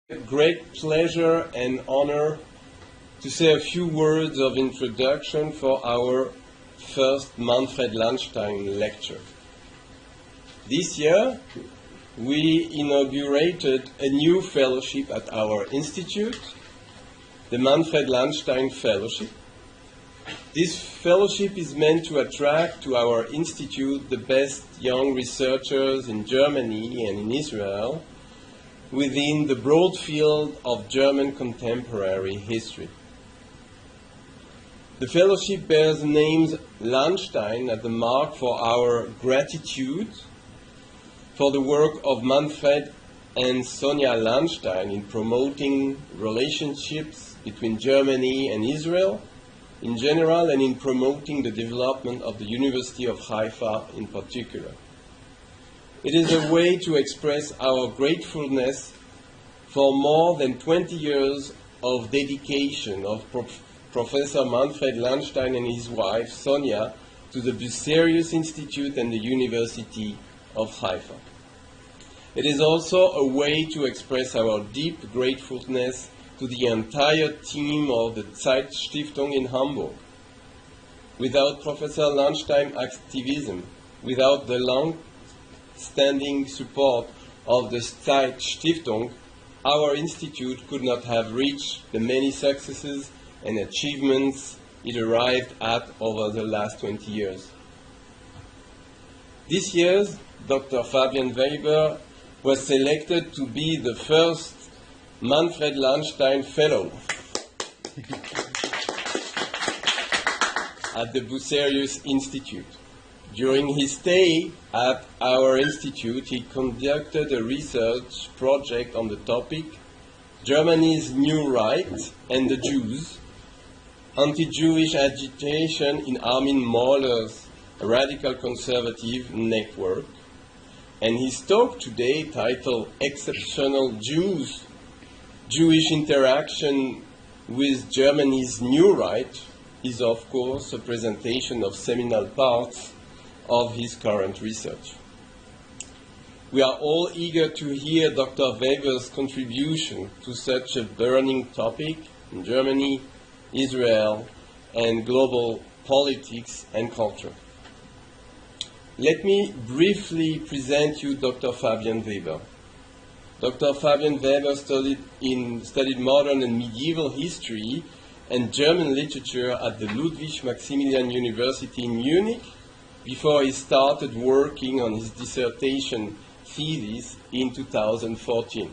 Great pleasure and honor to say a few words of introduction for our first Manfred Landstein lecture. This year, we inaugurated a new fellowship at our institute, the Manfred Landstein Fellowship. This fellowship is meant to attract to our institute the best young researchers in Germany and in Israel within the broad field of German contemporary history. The fellowship bears the names Landstein as the mark for our gratitude for the work of Manfred and Sonia Landstein in promoting relationships between Germany and Israel in general and in promoting the development of the University of Haifa in particular. It is a way to express our gratefulness for more than 20 years of dedication of Professor Manfred Landstein and his wife Sonia to the Bucerius Institute and the University of Haifa. It is also a way to express our deep gratefulness to the entire team of the Zeitstiftung in Hamburg. Without Professor Landstein's activism, without the long-standing support of the Zeitstiftung, our institute could not have reached the many successes and achievements it arrived at over the last 20 years. This year, Dr. Fabian Weber was selected to be the first Manfred Landstein Fellow at the Bucerius Institute. During his stay at our institute, he conducted a research project on the topic Germany's New Right and the Jews, anti-Jewish agitation in Armin Mahler's radical conservative network. And his talk today, titled Exceptional Jews, Jewish Interaction with Germany's New Right, is of course a presentation of seminal parts of his current research. We are all eager to hear Dr. Weber's contribution to such a burning topic in Germany, Israel, and global politics and culture. Let me briefly present you Dr. Fabian Weber. Dr. Fabian Weber studied modern and medieval history and German literature at the Ludwig Maximilian University in Munich before he started working on his dissertation thesis in 2014.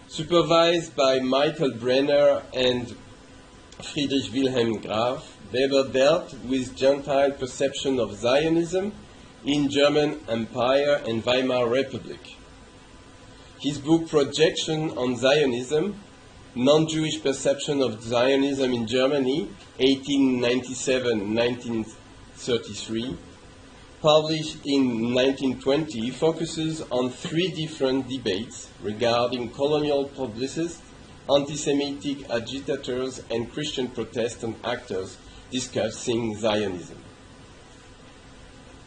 Supervised by Michael Brenner and Friedrich Wilhelm Graf, Weber dealt with Gentile perception of Zionism in German Empire and Weimar Republic. His book Projection on Zionism, Non-Jewish Perception of Zionism in Germany, 1897-1933, published in 1920, focuses on three different debates regarding colonial publicists, anti-Semitic agitators, and Christian Protestant actors discussing Zionism.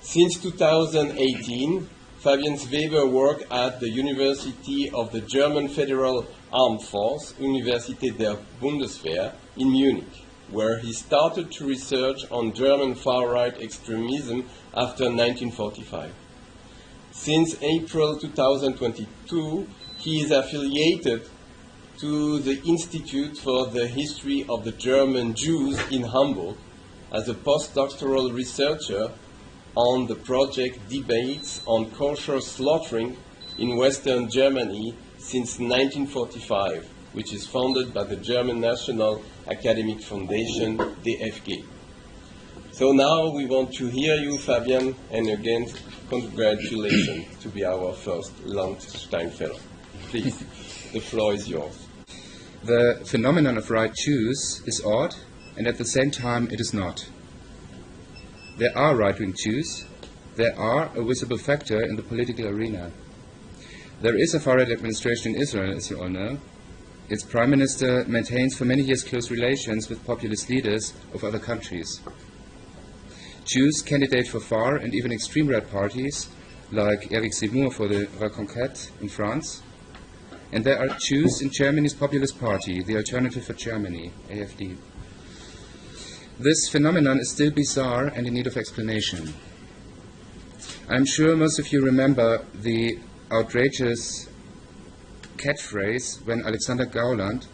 Since 2018, Fabian Weber worked at the University of the German Federal Armed Force, Universität der Bundeswehr, in Munich, where he started to research on German far-right extremism after 1945. Since April 2022, he is affiliated to the Institute for the History of the German Jews in Hamburg as a postdoctoral researcher on the project Debates on Kosher Slaughtering in Western Germany since 1945, which is funded by the German National Academic Foundation, DFG. So now we want to hear you, Fabian, and again, congratulations to be our first Landstein Fellow. Please, the floor is yours. The phenomenon of right Jews is odd, and at the same time it is not. There are right-wing Jews. There are a visible factor in the political arena. There is a far-right administration in Israel, as you all know. Its prime minister maintains for many years close relations with populist leaders of other countries. Jews candidate for far and even extreme right parties, like Eric Zemmour for the Reconquête in France. and there are Jews in Germany's Populist Party, the Alternative for Germany, AfD. This phenomenon is still bizarre and in need of explanation. I'm sure most of you remember the outrageous catchphrase when Alexander Gauland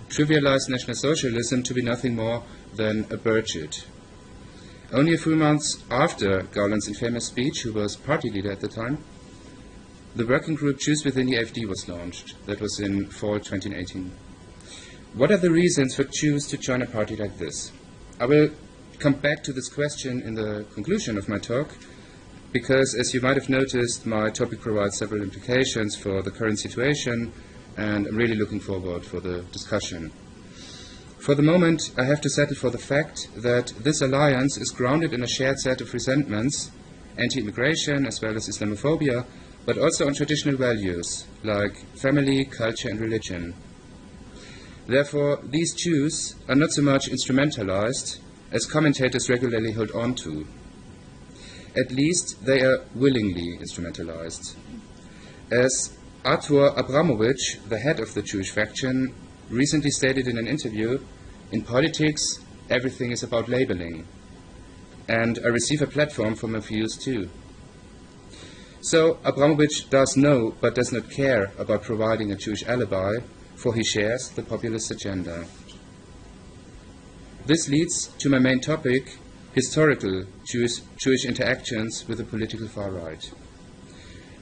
trivialized National Socialism to be nothing more than a bullshit. Only a few months after Gauland's infamous speech, who was party leader at the time, the working group Jews within the AfD was launched. That was in fall 2018. What are the reasons for Jews to join a party like this? I will come back to this question in the conclusion of my talk, because, as you might have noticed, my topic provides several implications for the current situation, and I'm really looking forward for the discussion. For the moment, I have to settle for the fact that this alliance is grounded in a shared set of resentments, anti-immigration as well as Islamophobia, but also on traditional values like family, culture, and religion. Therefore, these Jews are not so much instrumentalized as commentators regularly hold on to. At least they are willingly instrumentalized. As Artur Abramovich, the head of the Jewish faction, recently stated in an interview, in politics, everything is about labeling. And I receive a platform for my views too. So Abramovich does know, but does not care about providing a Jewish alibi, for he shares the populist agenda. This leads to my main topic, historical Jewish interactions with the political far right.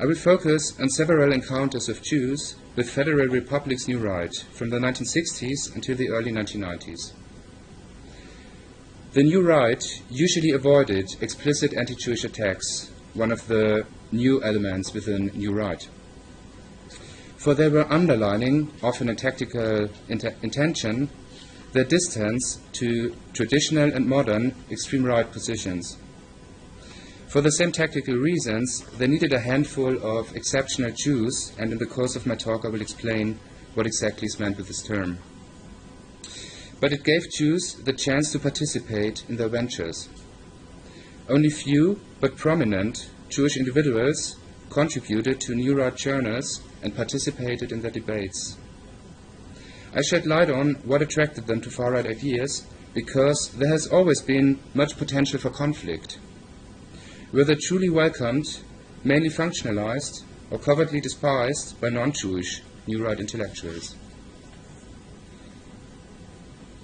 I will focus on several encounters of Jews with Federal Republic's new right from the 1960s until the early 1990s. The new right usually avoided explicit anti-Jewish attacks, one of the new elements within new right. For they were underlining, often a tactical intention, their distance to traditional and modern extreme right positions. For the same tactical reasons, they needed a handful of exceptional Jews, and in the course of my talk I will explain what exactly is meant with this term. But it gave Jews the chance to participate in their ventures. Only few, but prominent, Jewish individuals contributed to new right journals and participated in their debates. I shed light on what attracted them to far-right ideas, because there has always been much potential for conflict. Were they truly welcomed, mainly functionalized, or covertly despised by non-Jewish new right intellectuals?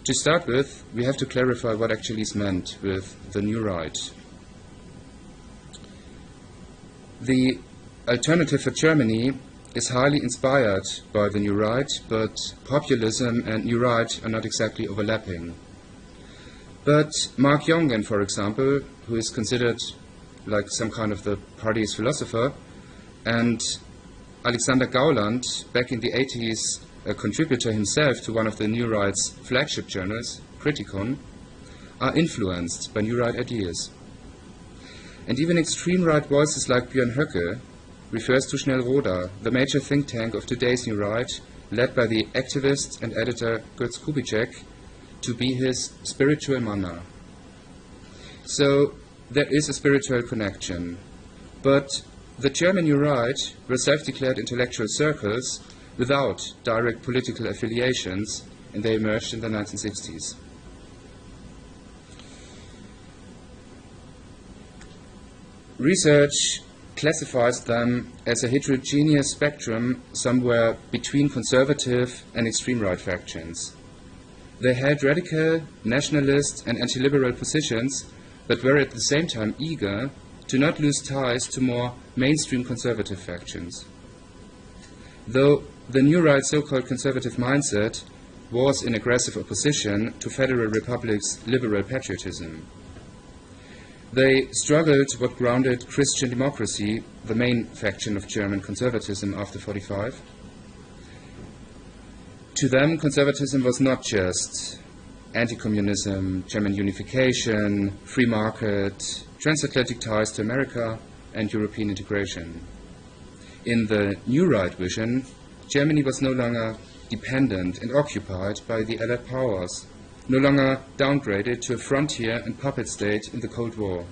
To start with, we have to clarify what actually is meant with the new right. The Alternative for Germany is highly inspired by the new right, but populism and new right are not exactly overlapping. But Mark Jongen, for example, who is considered like some kind of the party's philosopher, and Alexander Gauland, back in the 80s, a contributor himself to one of the New Right's flagship journals, Kritikon, are influenced by New Right ideas. And even extreme right voices like Björn Höcke refers to Schnellroda, the major think tank of today's New Right, led by the activist and editor Götz Kubitschek, to be his spiritual manna. So there is a spiritual connection. But the German New Right were self-declared intellectual circles without direct political affiliations, and they emerged in the 1960s. Research classifies them as a heterogeneous spectrum somewhere between conservative and extreme right factions. They held radical, nationalist and antiliberal positions, but were at the same time eager to not lose ties to more mainstream conservative factions. Though the New Right's so-called conservative mindset was in aggressive opposition to Federal Republic's liberal patriotism. They struggled what grounded Christian democracy, the main faction of German conservatism after 1945. To them, conservatism was not just anti-communism, German unification, free market, transatlantic ties to America, and European integration. In the New Right vision, Germany was no longer dependent and occupied by the Allied powers, no longer downgraded to a frontier and puppet state in the Cold War.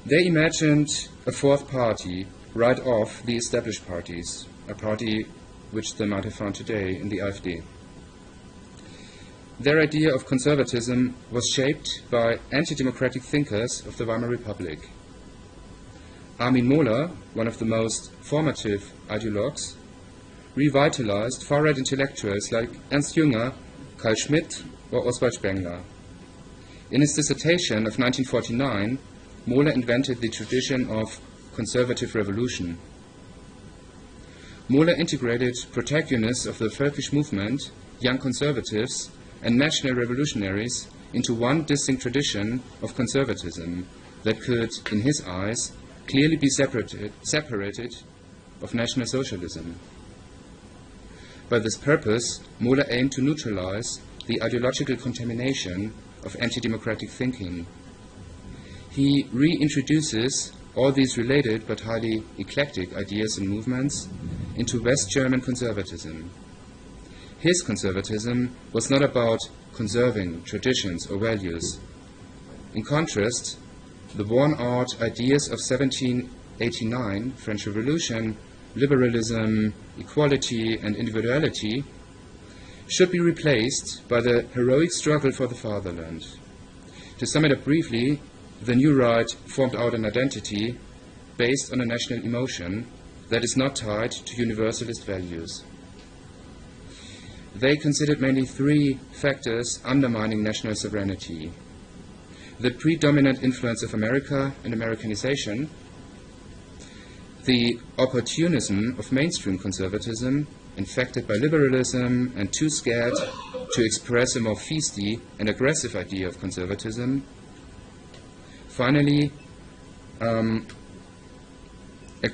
They imagined a fourth party right off the established parties, a party which they might have found today in the AfD. Their idea of conservatism was shaped by anti-democratic thinkers of the Weimar Republic. Armin Mohler, one of the most formative ideologues, revitalized far-right intellectuals like Ernst Jünger, Carl Schmitt, or Oswald Spengler. In his dissertation of 1949, Mohler invented the tradition of conservative revolution. Mohler integrated protagonists of the Völkisch movement, young conservatives, and national revolutionaries into one distinct tradition of conservatism that could, in his eyes, clearly be separated of National Socialism. By this purpose, Mohler aimed to neutralize the ideological contamination of anti-democratic thinking. He reintroduces all these related but highly eclectic ideas and movements into West German conservatism. His conservatism was not about conserving traditions or values. In contrast, the worn-out ideas of 1789, French Revolution, liberalism, equality, and individuality should be replaced by the heroic struggle for the fatherland. To sum it up briefly, the new right formed out an identity based on a national emotion that is not tied to universalist values. They considered mainly three factors undermining national sovereignty: the predominant influence of America and Americanization, the opportunism of mainstream conservatism, infected by liberalism and too scared to express a more feisty and aggressive idea of conservatism. Finally, a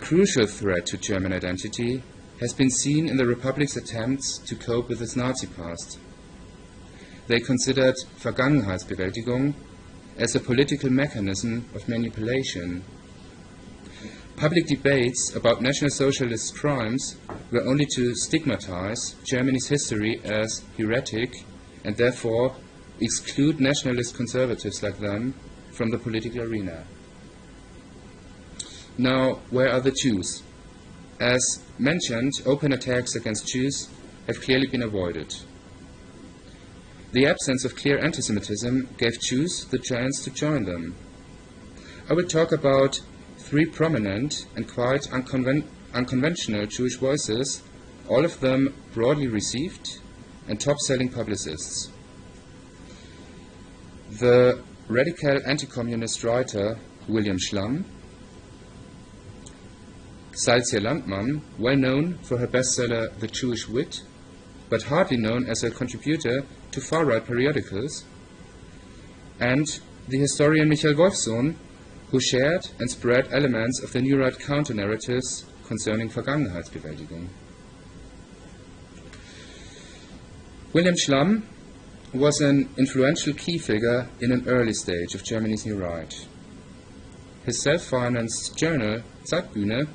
crucial threat to German identity has been seen in the Republic's attempts to cope with its Nazi past. They considered Vergangenheitsbewältigung as a political mechanism of manipulation. Public debates about National Socialist crimes were only to stigmatize Germany's history as heretic and therefore exclude nationalist conservatives like them from the political arena. Now, where are the Jews? As mentioned, open attacks against Jews have clearly been avoided. The absence of clear anti-Semitism gave Jews the chance to join them. I will talk about three prominent and quite unconventional Jewish voices, all of them broadly received and top-selling publicists. The radical anti-communist writer William Schlamm, Salzia Landmann, well known for her bestseller The Jewish Wit, but hardly known as a contributor to far-right periodicals, and the historian Michael Wolfsohn, who shared and spread elements of the New Right counter-narratives concerning Vergangenheitsbewältigung. William Schlamm was an influential key figure in an early stage of Germany's New Right. His self-financed journal, Zeitbühne,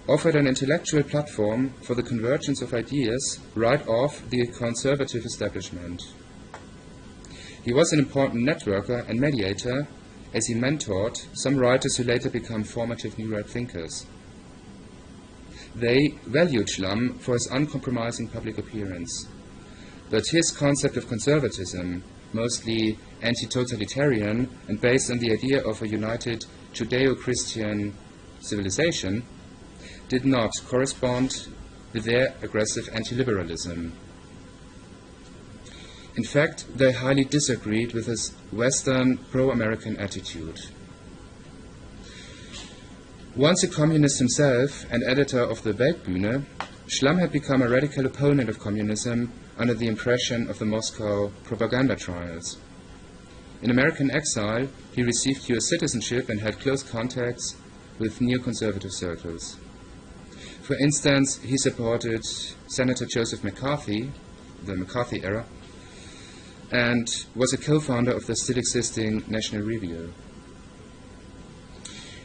offered an intellectual platform for the convergence of ideas right off the conservative establishment. He was an important networker and mediator as he mentored some writers who later became formative New Right thinkers. They valued Schlamm for his uncompromising public appearance, but his concept of conservatism, mostly anti-totalitarian and based on the idea of a united Judeo-Christian civilization, did not correspond with their aggressive anti-liberalism. In fact, they highly disagreed with his Western pro-American attitude. Once a communist himself and editor of the Weltbühne, Schlamm had become a radical opponent of communism under the impression of the Moscow propaganda trials. In American exile, he received US citizenship and had close contacts with neoconservative circles. For instance, he supported Senator Joseph McCarthy, the McCarthy era, and was a co-founder of the still existing National Review.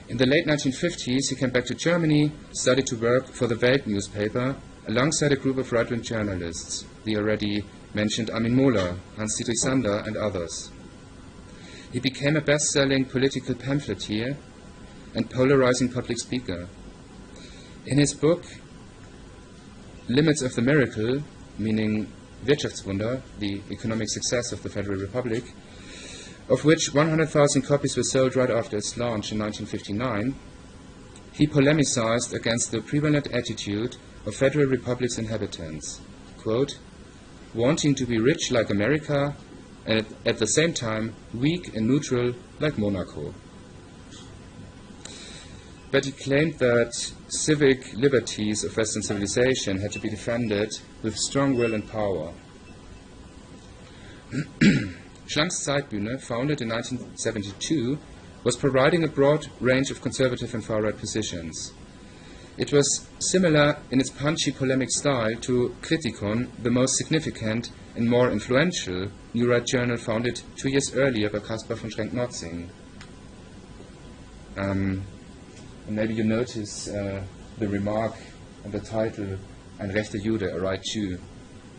In the late 1950s, he came back to Germany, started to work for the Welt newspaper, alongside a group of right-wing journalists, the already mentioned Armin Mohler, Hans-Dietrich Sander, and others. He became a best-selling political pamphleteer and polarizing public speaker. In his book, Limits of the Miracle, meaning Wirtschaftswunder, the economic success of the Federal Republic, of which 100,000 copies were sold right after its launch in 1959, he polemicized against the prevalent attitude of Federal Republic's inhabitants, quote, wanting to be rich like America and at the same time weak and neutral like Monaco. But he claimed that civic liberties of Western civilization had to be defended with strong will and power. Schlamm's Zeitbühne, founded in 1972, was providing a broad range of conservative and far-right positions. It was similar in its punchy polemic style to Kritikon, the most significant and more influential New Right journal founded 2 years earlier by Caspar von Schrenk-Notzing. And maybe you notice the remark on the title, Ein rechter Jude, a right Jew,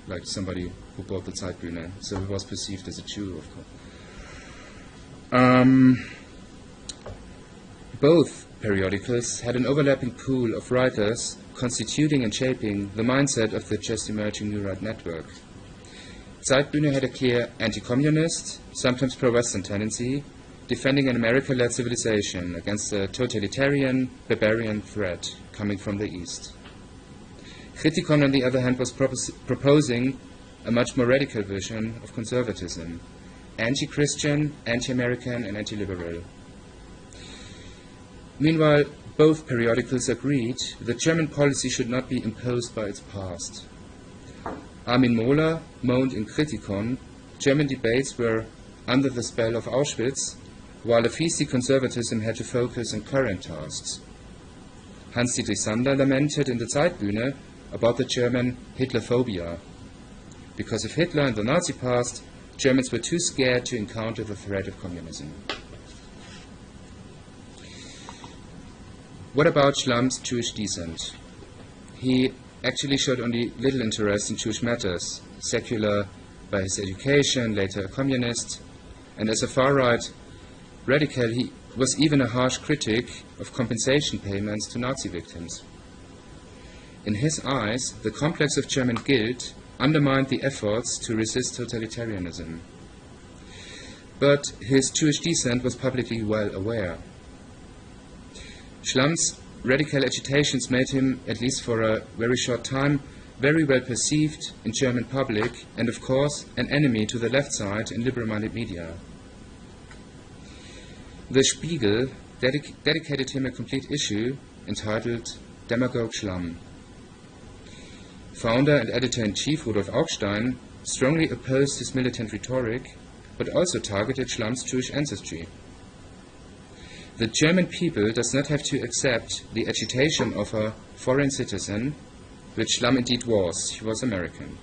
like somebody who bought the Zeitbühne. So he was perceived as a Jew, of course. Both periodicals had an overlapping pool of writers constituting and shaping the mindset of the just emerging New Right network. Zeitbühne had a clear anti-communist, sometimes pro-Western tendency, defending an America-led civilization against a totalitarian, barbarian threat coming from the East. Kritikon, on the other hand, was proposing a much more radical vision of conservatism, anti-Christian, anti-American, and anti-liberal. Meanwhile, both periodicals agreed that German policy should not be imposed by its past. Armin Mohler moaned in Kritikon, German debates were under the spell of Auschwitz, while a feisty conservatism had to focus on current tasks. Hans-Dietrich Sander lamented in the Zeitbühne about the German Hitlerphobia. Because of Hitler and the Nazi past, Germans were too scared to encounter the threat of communism. What about Schlamm's Jewish descent? He actually showed only little interest in Jewish matters, secular by his education, later a communist, and as a far-right radical, he was even a harsh critic of compensation payments to Nazi victims. In his eyes, the complex of German guilt undermined the efforts to resist totalitarianism. But his Jewish descent was publicly well aware. Schlamm's radical agitations made him, at least for a very short time, very well perceived in German public and, of course, an enemy to the left side in liberal-minded media. The Spiegel dedicated him a complete issue entitled Demagogue Schlamm. Founder and editor-in-chief Rudolf Augstein strongly opposed his militant rhetoric, but also targeted Schlamm's Jewish ancestry. The German people does not have to accept the agitation of a foreign citizen, which Schlamm indeed was. He was American.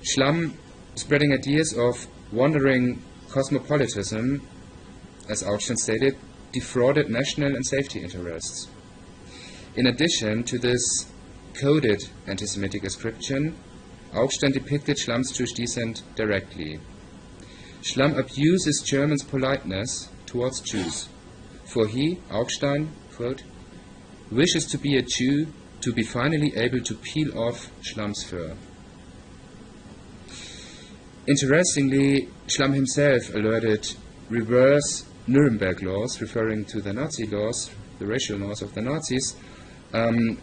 Schlamm, spreading ideas of wandering cosmopolitanism, as Augstein stated, defrauded national and safety interests. In addition to this coded anti-Semitic ascription, Augstein depicted Schlamm's Jewish descent directly. Schlamm abuses Germans' politeness towards Jews, for he, Augstein, quote, wishes to be a Jew to be finally able to peel off Schlamm's fur. Interestingly, Schlamm himself alerted reverse Nuremberg laws, referring to the Nazi laws, the racial laws of the Nazis,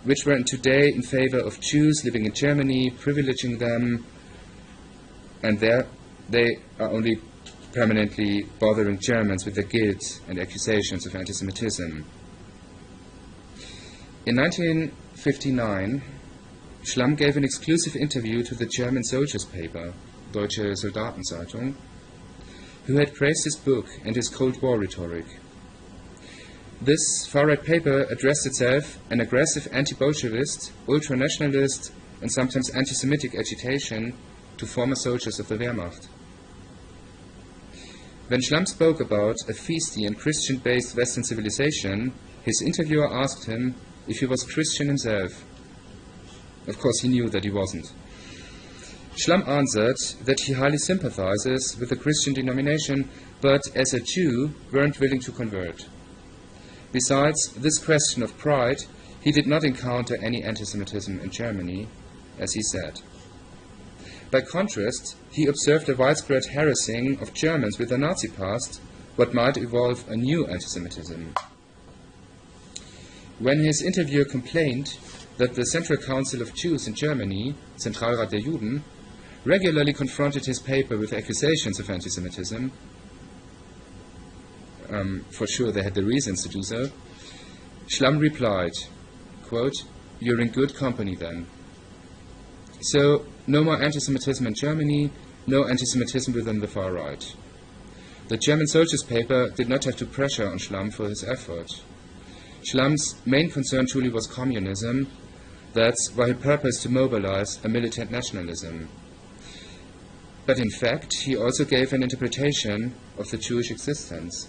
which were today in favor of Jews living in Germany, privileging them, and there they are only permanently bothering Germans with their guilt and accusations of anti-Semitism. In 1959, Schlamm gave an exclusive interview to the German soldiers' paper, Deutsche Soldatenzeitung, who had praised his book and his Cold War rhetoric. This far-right paper addressed itself an aggressive anti-Bolshevist, ultra-nationalist, and sometimes anti-Semitic agitation to former soldiers of the Wehrmacht. When Schlamm spoke about a feisty and Christian-based Western civilization, his interviewer asked him if he was Christian himself. Of course, he knew that he wasn't. Schlamm answered that he highly sympathizes with the Christian denomination, but as a Jew weren't willing to convert. Besides this question of pride, he did not encounter any anti-Semitism in Germany, as he said. By contrast, he observed a widespread harassing of Germans with a Nazi past, what might evolve a new anti-Semitism. When his interviewer complained that the Central Council of Jews in Germany, Zentralrat der Juden, regularly confronted his paper with accusations of anti-Semitism, for sure they had the reasons to do so, Schlamm replied, quote, "You're in good company then." So, no more anti-Semitism in Germany, no anti-Semitism within the far right. The German Soldiers paper did not have to pressure on Schlamm for his effort. Schlamm's main concern truly was communism. That's why he purposed to mobilize a militant nationalism. But in fact, he also gave an interpretation of the Jewish existence.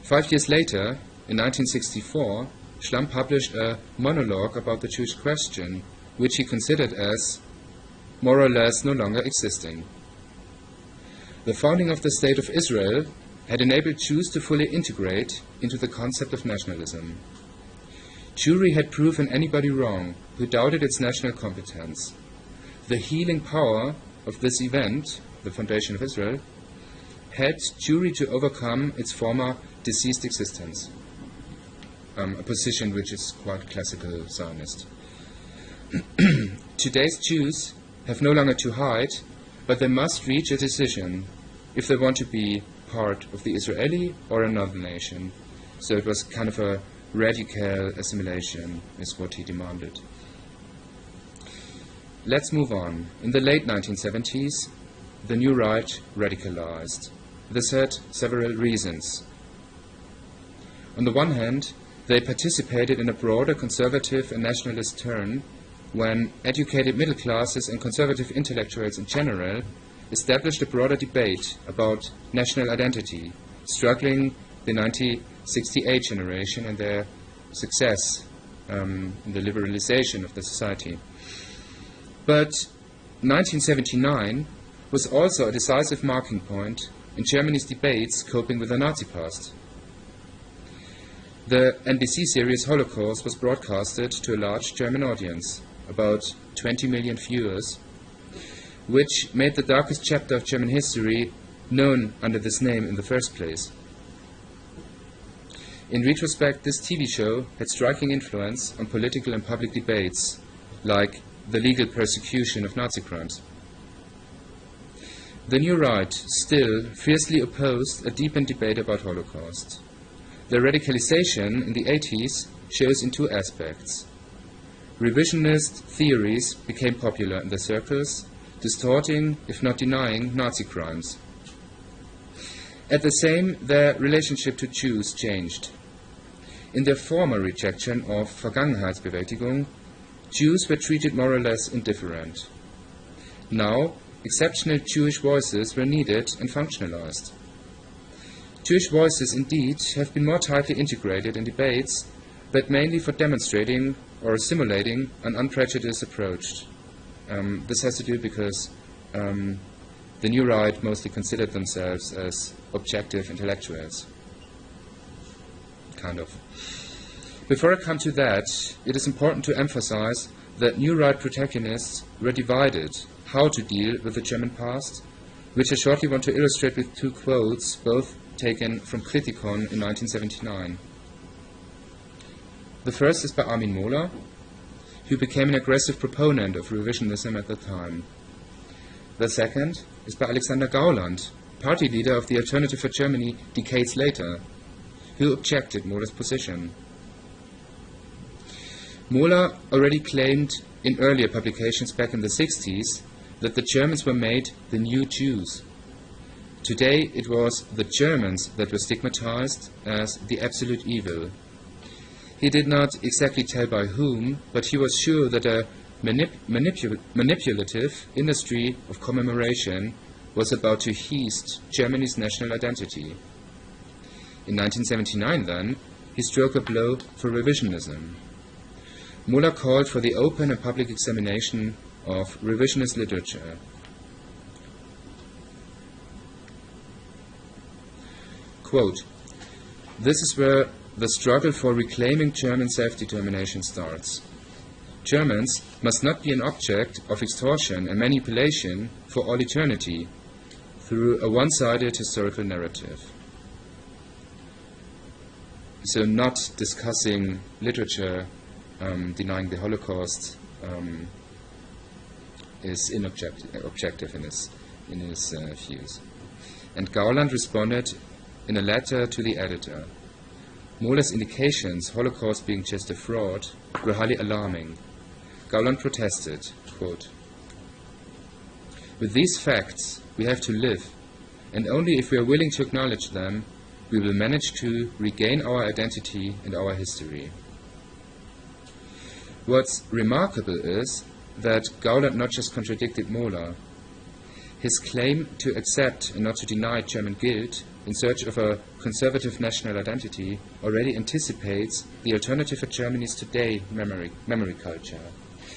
5 years later, in 1964, Schlamm published a monologue about the Jewish question, which he considered as more or less no longer existing. The founding of the State of Israel had enabled Jews to fully integrate into the concept of nationalism. Jewry had proven anybody wrong who doubted its national competence. The healing power of this event, the foundation of Israel, helped Jewry to overcome its former deceased existence, a position which is quite classical Zionist. Today's Jews have no longer to hide, but they must reach a decision if they want to be part of the Israeli or another nation. So it was kind of a radical assimilation, is what he demanded. Let's move on. In the late 1970s, the new right radicalized. This had several reasons. On the one hand, they participated in a broader conservative and nationalist turn when educated middle classes and conservative intellectuals in general established a broader debate about national identity, struggling the 1968 generation and their success in the liberalization of the society. But 1979 was also a decisive marking point in Germany's debates coping with the Nazi past. The NBC series Holocaust was broadcasted to a large German audience, about 20 million viewers, which made the darkest chapter of German history known under this name in the first place. In retrospect, this TV show had striking influence on political and public debates, like the legal persecution of Nazi crimes. The new right still fiercely opposed a deepened debate about Holocaust. The radicalization in the 80s shows in two aspects. Revisionist theories became popular in the circles, distorting, if not denying, Nazi crimes. At the same, their relationship to Jews changed. In their former rejection of Vergangenheitsbewältigung, Jews were treated more or less indifferent. Now, exceptional Jewish voices were needed and functionalized. Jewish voices, indeed, have been more tightly integrated in debates, but mainly for demonstrating or simulating an unprejudiced approach. This has to do because the new right mostly considered themselves as objective intellectuals. Kind of. Before I come to that, it is important to emphasize that new right protagonists were divided how to deal with the German past, which I shortly want to illustrate with two quotes, both taken from Kritikon in 1979. The first is by Armin Mohler, who became an aggressive proponent of revisionism at the time. The second is by Alexander Gauland, party leader of the Alternative for Germany decades later, who objected Mohler's position. Mohler already claimed in earlier publications back in the 60s that the Germans were made the new Jews. Today it was the Germans that were stigmatized as the absolute evil. He did not exactly tell by whom, but he was sure that a manipulative industry of commemoration was about to heist Germany's national identity. In 1979, then, he struck a blow for revisionism. Mohler called for the open and public examination of revisionist literature. Quote, "This is where the struggle for reclaiming German self-determination starts. Germans must not be an object of extortion and manipulation for all eternity through a one-sided historical narrative." So not discussing literature denying the Holocaust is objective in his views. And Gauland responded in a letter to the editor, "Mohler's indications, Holocaust being just a fraud, were highly alarming." Gauland protested, quote, "With these facts we have to live, and only if we are willing to acknowledge them, we will manage to regain our identity and our history." What's remarkable is that Gauland not just contradicted Mohler. His claim to accept and not to deny German guilt in search of a conservative national identity already anticipates the alternative for Germany's today memory culture,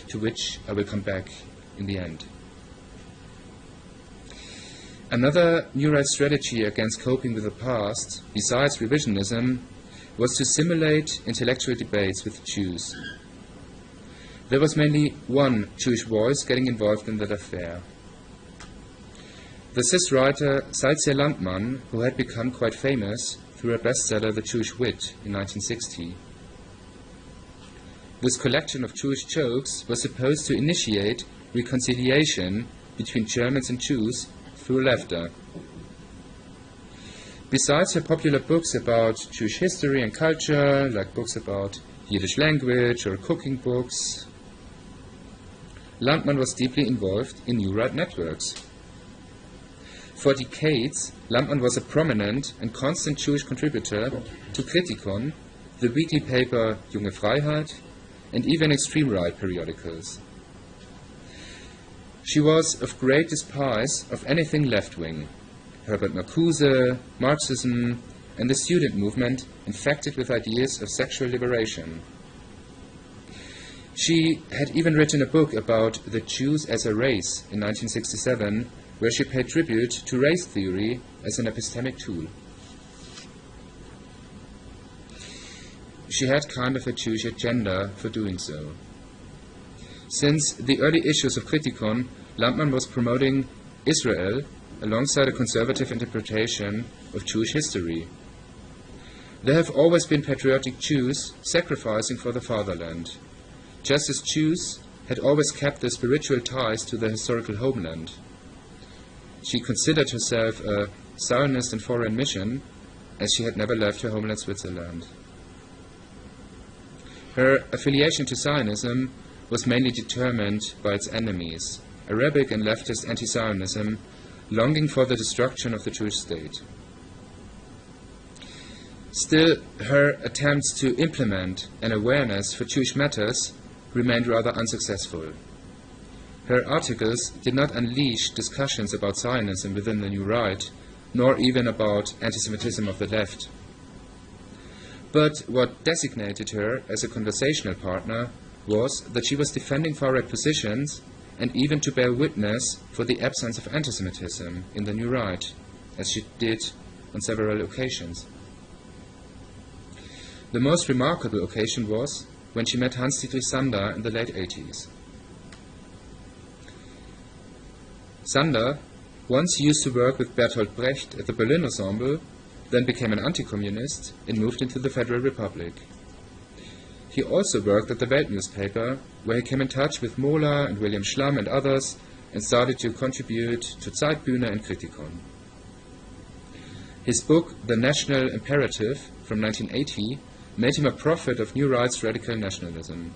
to which I will come back in the end. Another New Right strategy against coping with the past, besides revisionism, was to simulate intellectual debates with Jews. There was mainly one Jewish voice getting involved in that affair. The cis writer Salzier Landmann, who had become quite famous through her bestseller The Jewish Wit in 1960. This collection of Jewish jokes was supposed to initiate reconciliation between Germans and Jews through laughter. Besides her popular books about Jewish history and culture, like books about Yiddish language or cooking books, Landmann was deeply involved in New Right networks. For decades, Landmann was a prominent and constant Jewish contributor to Kritikon, the weekly paper Junge Freiheit, and even extreme right periodicals. She was of great despise of anything left-wing, Herbert Marcuse, Marxism, and the student movement infected with ideas of sexual liberation. She had even written a book about the Jews as a race in 1967, where she paid tribute to race theory as an epistemic tool. She had kind of a Jewish agenda for doing so. Since the early issues of Kritikon, Landmann was promoting Israel alongside a conservative interpretation of Jewish history. There have always been patriotic Jews sacrificing for the fatherland, just as Jews had always kept their spiritual ties to their historical homeland. She considered herself a Zionist in foreign mission, as she had never left her homeland Switzerland. Her affiliation to Zionism was mainly determined by its enemies, Arabic and leftist anti-Zionism, longing for the destruction of the Jewish state. Still, her attempts to implement an awareness for Jewish matters remained rather unsuccessful. Her articles did not unleash discussions about Zionism within the New Right, nor even about anti-Semitism of the left. But what designated her as a conversational partner was that she was defending far-right positions and even to bear witness for the absence of anti-Semitism in the New Right, as she did on several occasions. The most remarkable occasion was when she met Hans-Dietrich Sander in the late 80s. Sander once used to work with Bertolt Brecht at the Berlin Ensemble, then became an anti-communist and moved into the Federal Republic. He also worked at the Welt newspaper, where he came in touch with Mohler and William Schlamm and others and started to contribute to Zeitbühne and Kritikon. His book, The National Imperative, from 1980, made him a prophet of New Right's radical nationalism.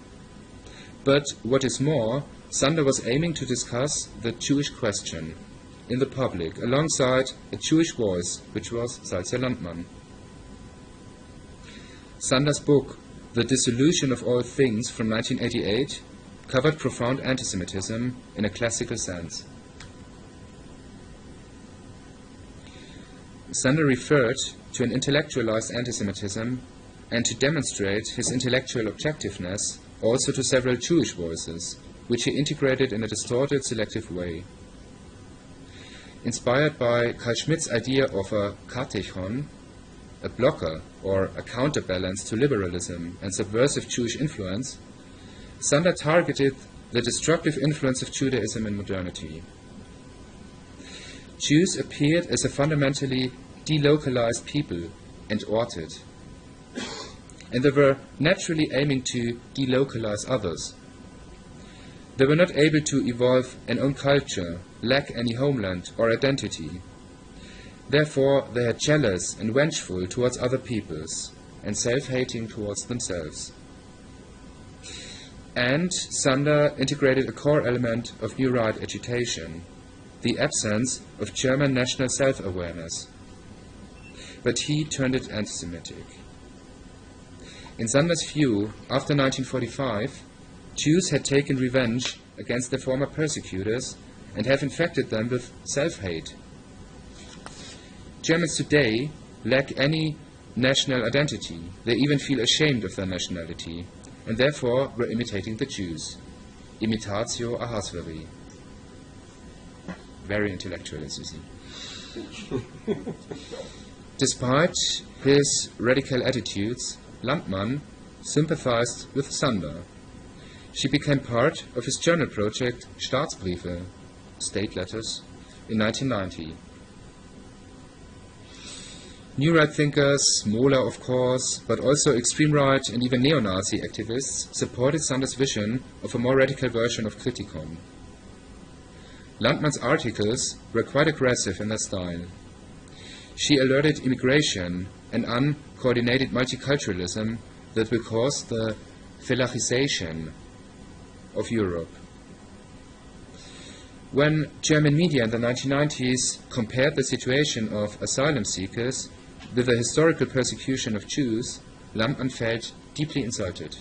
But what is more, Sander was aiming to discuss the Jewish question in the public alongside a Jewish voice, which was Salzier Landmann. Sander's book, The Dissolution of All Things, from 1988, covered profound anti-Semitism in a classical sense. Sander referred to an intellectualized anti-Semitism and to demonstrate his intellectual objectiveness also to several Jewish voices, which he integrated in a distorted, selective way. Inspired by Carl Schmitt's idea of a katechon, a blocker or a counterbalance to liberalism and subversive Jewish influence, Sander targeted the destructive influence of Judaism in modernity. Jews appeared as a fundamentally delocalized people and orted, and they were naturally aiming to delocalize others. They were not able to evolve an own culture, lack any homeland or identity. Therefore, they are jealous and vengeful towards other peoples, and self-hating towards themselves. And Sander integrated a core element of New Right agitation, the absence of German national self-awareness. But he turned it anti-Semitic. In Sander's view, after 1945, Jews had taken revenge against their former persecutors and have infected them with self-hate. Germans today lack any national identity. They even feel ashamed of their nationality, and therefore were imitating the Jews. Imitatio ahasveri. Very intellectual, as you see. Despite his radical attitudes, Landmann sympathized with Sander. She became part of his journal project Staatsbriefe, State Letters, in 1990. New right thinkers, Mohler of course, but also extreme right and even neo-Nazi activists supported Sander's vision of a more radical version of Kritikon. Landmann's articles were quite aggressive in their style. She alerted immigration and uncoordinated multiculturalism that will cause the Felachization of Europe. When German media in the 1990s compared the situation of asylum seekers with the historical persecution of Jews, Landmann felt deeply insulted.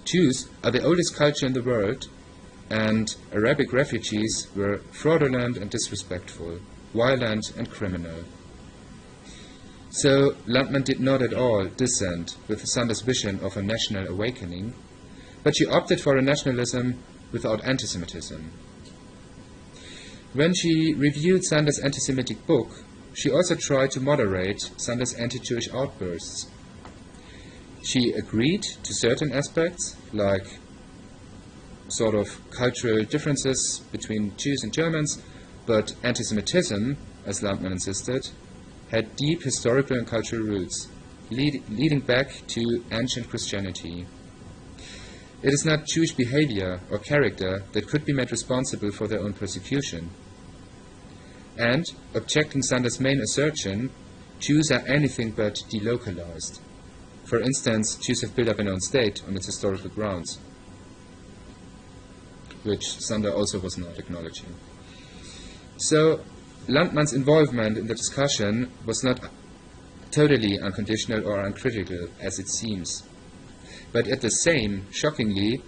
Jews are the oldest culture in the world, and Arabic refugees were fraudulent and disrespectful, violent and criminal. So Landmann did not at all dissent with Sander's vision of a national awakening, but she opted for a nationalism without anti-Semitism. When she reviewed Sander's anti-Semitic book, she also tried to moderate Sander's anti-Jewish outbursts. She agreed to certain aspects, like sort of cultural differences between Jews and Germans, but anti-Semitism, as Landmann insisted, had deep historical and cultural roots, leading back to ancient Christianity. It is not Jewish behavior or character that could be made responsible for their own persecution. And, objecting Sander's main assertion, Jews are anything but delocalized. For instance, Jews have built up an own state on its historical grounds, which Sander also was not acknowledging. So, Landmann's involvement in the discussion was not totally unconditional or uncritical, as it seems. But at the same, shockingly,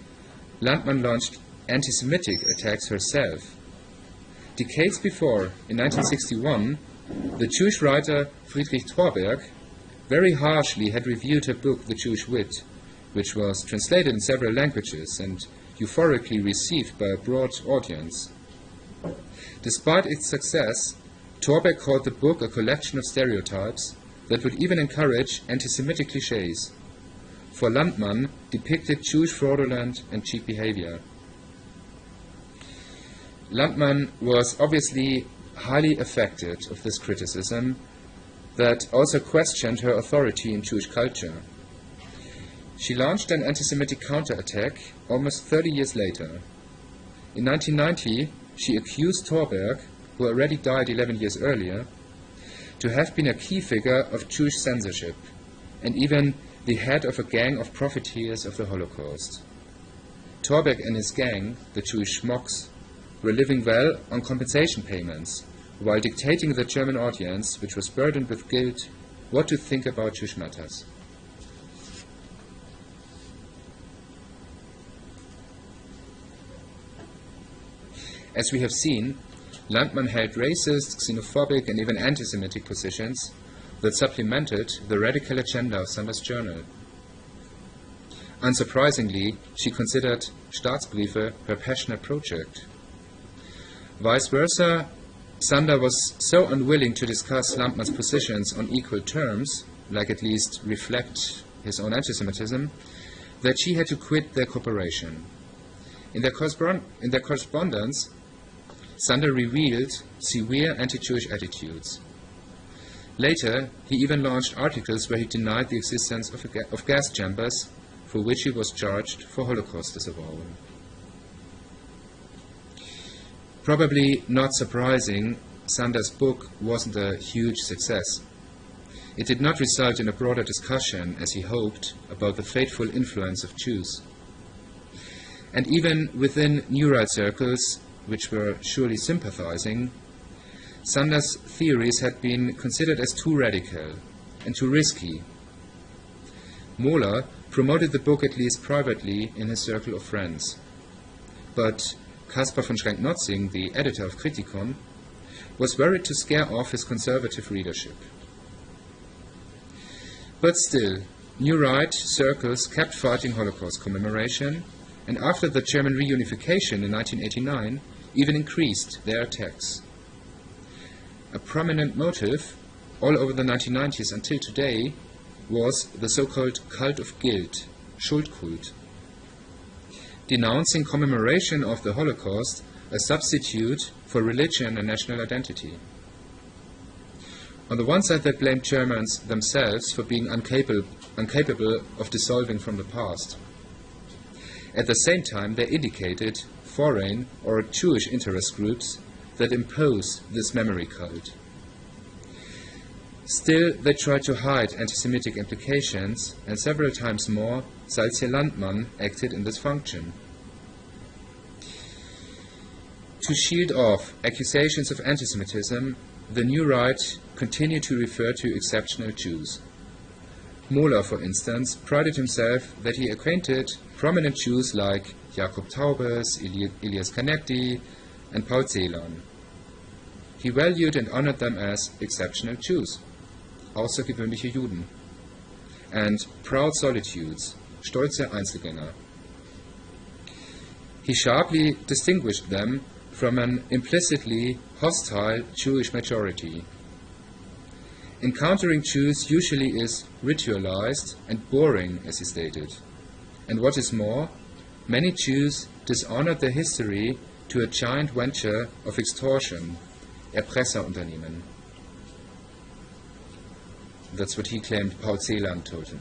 Landmann launched anti-Semitic attacks herself. Decades before, in 1961, the Jewish writer Friedrich Thorberg very harshly had reviewed her book The Jewish Wit, which was translated in several languages and euphorically received by a broad audience. Despite its success, Thorberg called the book a collection of stereotypes that would even encourage anti-Semitic clichés. For Landmann, depicted Jewish fraudulent and cheap behavior. Landmann was obviously highly affected of this criticism that also questioned her authority in Jewish culture. She launched an anti-Semitic counterattack almost 30 years later. In 1990, she accused Thorberg, who already died 11 years earlier, to have been a key figure of Jewish censorship, and even the head of a gang of profiteers of the Holocaust. Thorberg and his gang, the Jewish schmucks, were living well on compensation payments, while dictating the German audience, which was burdened with guilt, what to think about Jewish matters. As we have seen, Landmann held racist, xenophobic, and even anti-Semitic positions that supplemented the radical agenda of Sander's journal. Unsurprisingly, she considered Staatsbriefe her passionate project. Vice versa, Sander was so unwilling to discuss Landmann's positions on equal terms, like at least reflect his own anti-Semitism, that she had to quit their cooperation. In their correspondence, Sander revealed severe anti-Jewish attitudes. Later, he even launched articles where he denied the existence of gas chambers, for which he was charged for Holocaust disavowal. Probably not surprising, Sander's book wasn't a huge success. It did not result in a broader discussion, as he hoped, about the fateful influence of Jews. And even within New Right circles, which were surely sympathizing, Sander's theories had been considered as too radical and too risky. Mohler promoted the book at least privately in his circle of friends. But Caspar von Schrenk-Notzing, the editor of Kritikon, was worried to scare off his conservative readership. But still, New Right circles kept fighting Holocaust commemoration, and after the German reunification in 1989, even increased their attacks. A prominent motive, all over the 1990s until today, was the so-called cult of guilt, Schuldkult, denouncing commemoration of the Holocaust as substitute for religion and national identity. On the one side, they blamed Germans themselves for being incapable of dissolving from the past. At the same time, they indicated foreign or Jewish interest groups that impose this memory cult. Still, they tried to hide anti-Semitic implications, and several times more, Salzier-Landmann acted in this function. To shield off accusations of anti-Semitism, the New Right continued to refer to exceptional Jews. Mohler, for instance, prided himself that he acquainted prominent Jews like Jakob Taubes, Elias Canetti, and Paul Celan. He valued and honored them as exceptional Jews, außergewöhnliche Juden, and proud solitudes, stolze Einzelgänger. He sharply distinguished them from an implicitly hostile Jewish majority. Encountering Jews usually is ritualized and boring, as he stated. And what is more, many Jews dishonored their history to a giant venture of extortion, Erpresserunternehmen. That's what he claimed Paul Celan told him.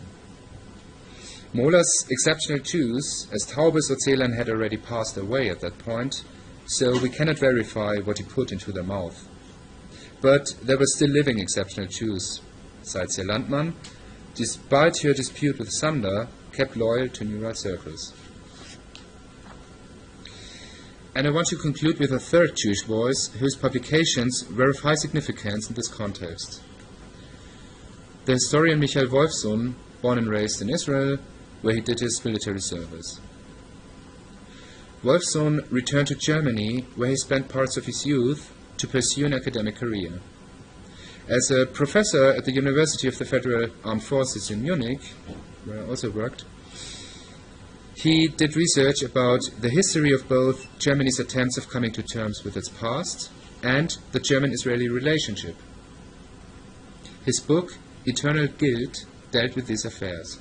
Mohler's exceptional Jews, as Taubes or Celan had already passed away at that point, so we cannot verify what he put into their mouth. But there were still living exceptional Jews. Salzier-Landmann, despite her dispute with Sander, kept loyal to New Right circles. And I want to conclude with a third Jewish voice whose publications were of high significance in this context. The historian Michael Wolfsohn, born and raised in Israel, where he did his military service. Wolfsohn returned to Germany, where he spent parts of his youth to pursue an academic career. As a professor at the University of the Federal Armed Forces in Munich, where I also worked, he did research about the history of both Germany's attempts of coming to terms with its past and the German-Israeli relationship. His book, Eternal Guilt, dealt with these affairs.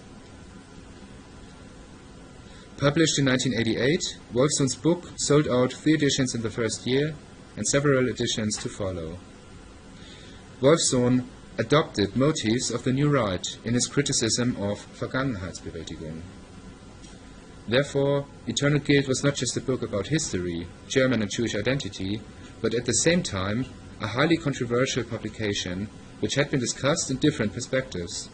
Published in 1988, Wolfsohn's book sold out 3 editions in the first year and several editions to follow. Wolfsohn adopted motifs of the New Right in his criticism of Vergangenheitsbewältigung. Therefore, Eternal Guilt was not just a book about history, German and Jewish identity, but at the same time a highly controversial publication which had been discussed in different perspectives.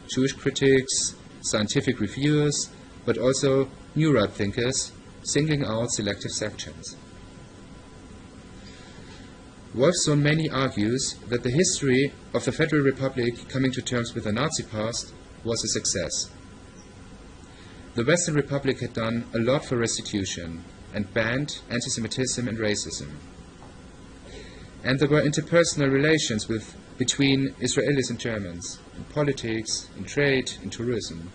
Jewish critics, scientific reviewers, but also New Right thinkers, singling out selective sections. Wolfsohn mainly argues that the history of the Federal Republic coming to terms with the Nazi past was a success. The Western Republic had done a lot for restitution and banned anti-Semitism and racism. And there were interpersonal relations between Israelis and Germans, in politics, in trade, in tourism.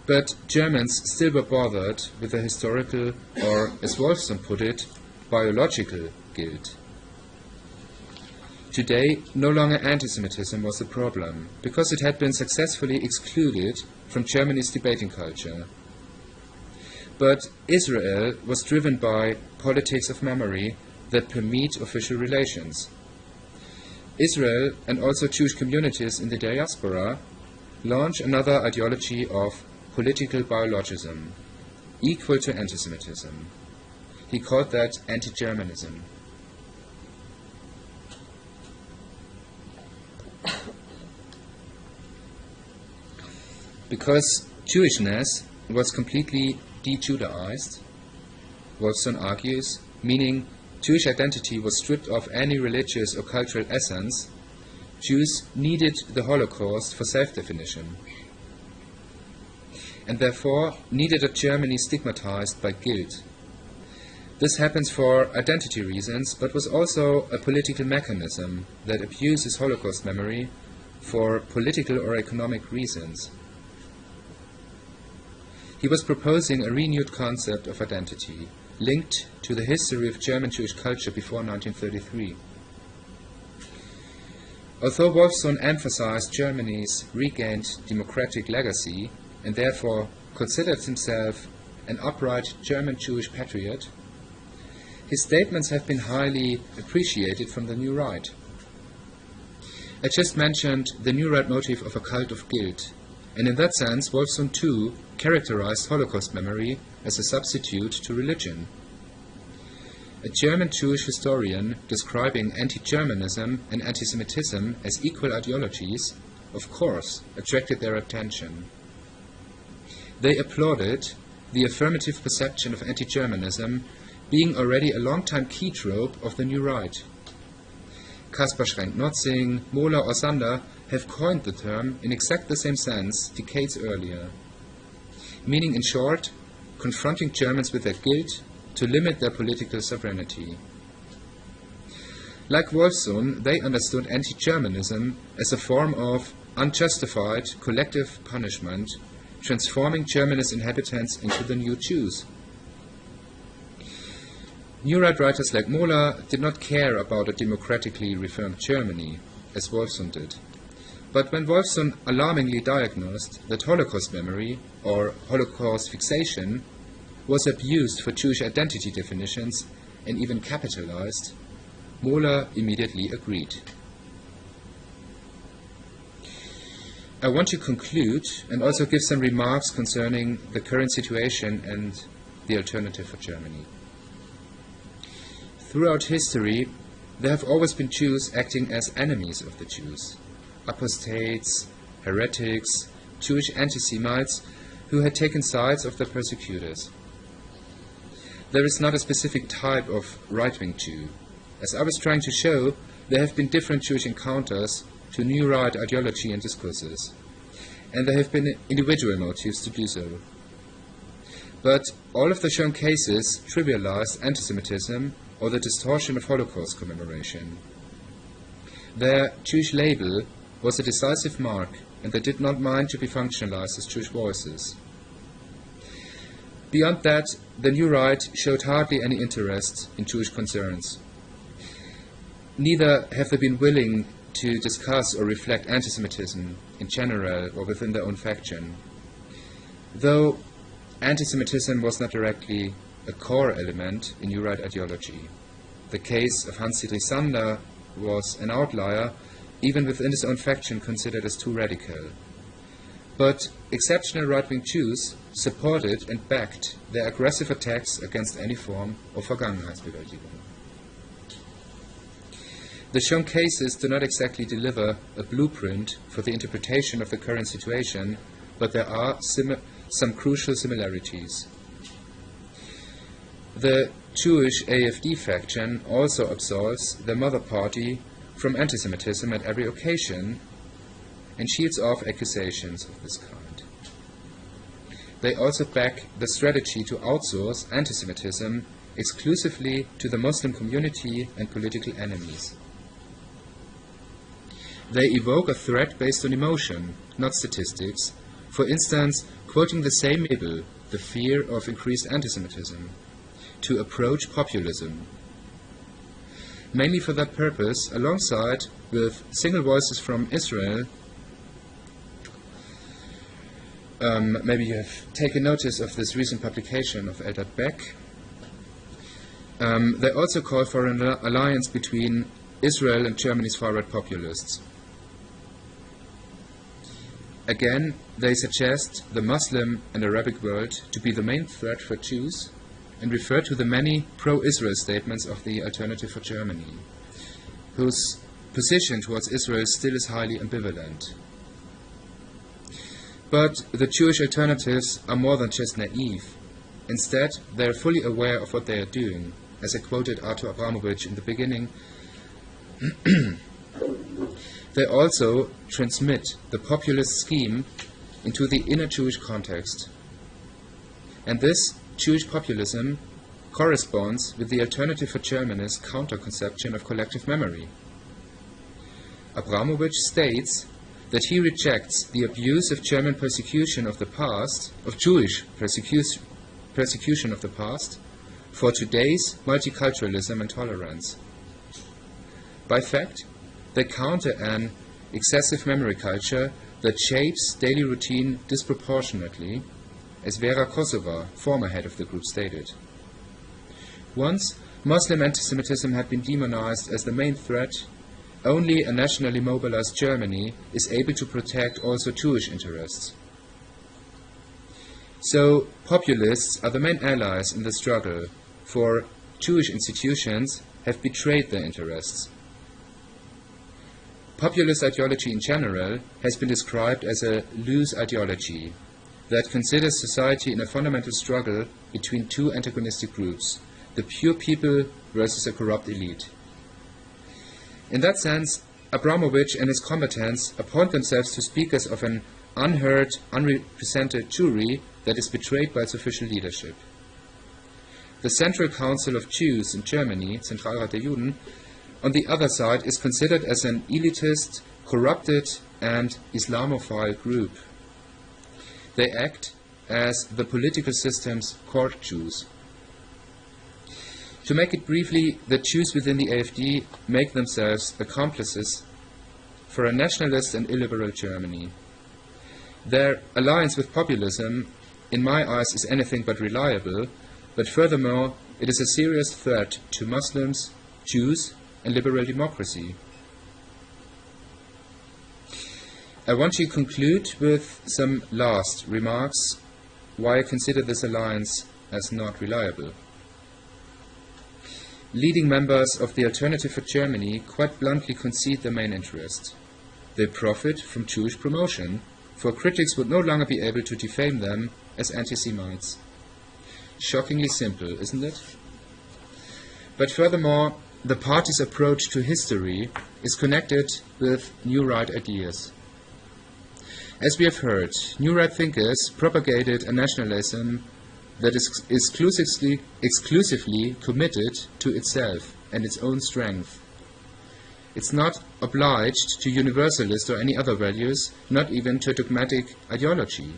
But Germans still were bothered with the historical, or as Wolfson put it, biological guilt. Today, no longer anti-Semitism was the problem, because it had been successfully excluded from Germany's debating culture. But Israel was driven by politics of memory that permit official relations. Israel, and also Jewish communities in the diaspora, launched another ideology of political biologism, equal to anti-Semitism. He called that anti-Germanism. Because Jewishness was completely de-Judaized, Wolfson argues, meaning Jewish identity was stripped of any religious or cultural essence, Jews needed the Holocaust for self-definition, and therefore needed a Germany stigmatized by guilt. This happens for identity reasons, but was also a political mechanism that abuses Holocaust memory for political or economic reasons. He was proposing a renewed concept of identity, linked to the history of German Jewish culture before 1933. Although Wolfson emphasized Germany's regained democratic legacy, and therefore considered himself an upright German Jewish patriot, his statements have been highly appreciated from the New Right. I just mentioned the New Right motive of a cult of guilt, and in that sense Wolfson too characterized Holocaust memory as a substitute to religion. A German Jewish historian describing anti-Germanism and anti-Semitism as equal ideologies, of course, attracted their attention. They applauded the affirmative perception of anti-Germanism being already a long-time key trope of the New Right. Kaspar Schrenk-Notzing, Mohler or Sander have coined the term in exact the same sense decades earlier, meaning in short, confronting Germans with their guilt to limit their political sovereignty. Like Wolfson, they understood anti-Germanism as a form of unjustified collective punishment, transforming Germany's inhabitants into the new Jews. New Right writers like Mohler did not care about a democratically reformed Germany, as Wolfson did. But when Wolfson alarmingly diagnosed that Holocaust memory, or Holocaust fixation, was abused for Jewish identity definitions and even capitalized, Mohler immediately agreed. I want to conclude and also give some remarks concerning the current situation and the alternative for Germany. Throughout history, there have always been Jews acting as enemies of the Jews, apostates, heretics, Jewish anti-Semites who had taken sides of the persecutors. There is not a specific type of right-wing Jew. As I was trying to show, there have been different Jewish encounters to New Right ideology and discourses, and there have been individual motives to do so. But all of the shown cases trivialize anti-Semitism or the distortion of Holocaust commemoration. Their Jewish label was a decisive mark, and they did not mind to be functionalized as Jewish voices. Beyond that, the New Right showed hardly any interest in Jewish concerns. Neither have they been willing to discuss or reflect anti-Semitism in general or within their own faction. Though anti-Semitism was not directly a core element in New Right ideology. The case of Hans-Dietrich Sander was an outlier, even within his own faction considered as too radical. But exceptional right-wing Jews supported and backed their aggressive attacks against any form of Vergangenheitsbewältigung. The shown cases do not exactly deliver a blueprint for the interpretation of the current situation, but there are some crucial similarities. The Jewish AfD faction also absolves their mother party from anti-Semitism at every occasion and shields off accusations of this kind. They also back the strategy to outsource anti-Semitism exclusively to the Muslim community and political enemies. They evoke a threat based on emotion, not statistics. For instance, quoting the same label, the fear of increased antisemitism, to approach populism. Mainly for that purpose, alongside with single voices from Israel, maybe you have taken notice of this recent publication of Eldad Beck. They also call for an alliance between Israel and Germany's far-right populists. Again, they suggest the Muslim and Arabic world to be the main threat for Jews and refer to the many pro-Israel statements of the Alternative for Germany, whose position towards Israel still is highly ambivalent. But the Jewish alternatives are more than just naive. Instead, they are fully aware of what they are doing. As I quoted Arthur Abramovich in the beginning, they also transmit the populist scheme into the inner Jewish context. And this Jewish populism corresponds with the Alternative for Germany's counter-conception of collective memory. Abramovich states that he rejects the abuse of German persecution of the past, of Jewish persecution of the past, for today's multiculturalism and tolerance. By fact, they counter an excessive memory culture that shapes daily routine disproportionately, as Vera Kosova, former head of the group, stated. Once, Muslim antisemitism had been demonized as the main threat. Only a nationally mobilized Germany is able to protect also Jewish interests. So, populists are the main allies in the struggle, for Jewish institutions have betrayed their interests. Populist ideology in general has been described as a loose ideology that considers society in a fundamental struggle between two antagonistic groups, the pure people versus a corrupt elite. In that sense, Abramovich and his combatants appoint themselves to speakers of an unheard, unrepresented Jewry that is betrayed by its official leadership. The Central Council of Jews in Germany, Zentralrat der Juden, on the other side, is considered as an elitist, corrupted, and Islamophile group. They act as the political system's court Jews. To make it briefly, the Jews within the AfD make themselves accomplices for a nationalist and illiberal Germany. Their alliance with populism, in my eyes, is anything but reliable, but furthermore, it is a serious threat to Muslims, Jews, and liberal democracy. I want to conclude with some last remarks why I consider this alliance as not reliable. Leading members of the Alternative for Germany quite bluntly concede their main interest. They profit from Jewish promotion, for critics would no longer be able to defame them as anti-Semites. Shockingly simple, isn't it? But furthermore, the party's approach to history is connected with New Right ideas. As we have heard, New Right thinkers propagated a nationalism that is exclusively committed to itself and its own strength. It's not obliged to universalist or any other values, not even to a dogmatic ideology,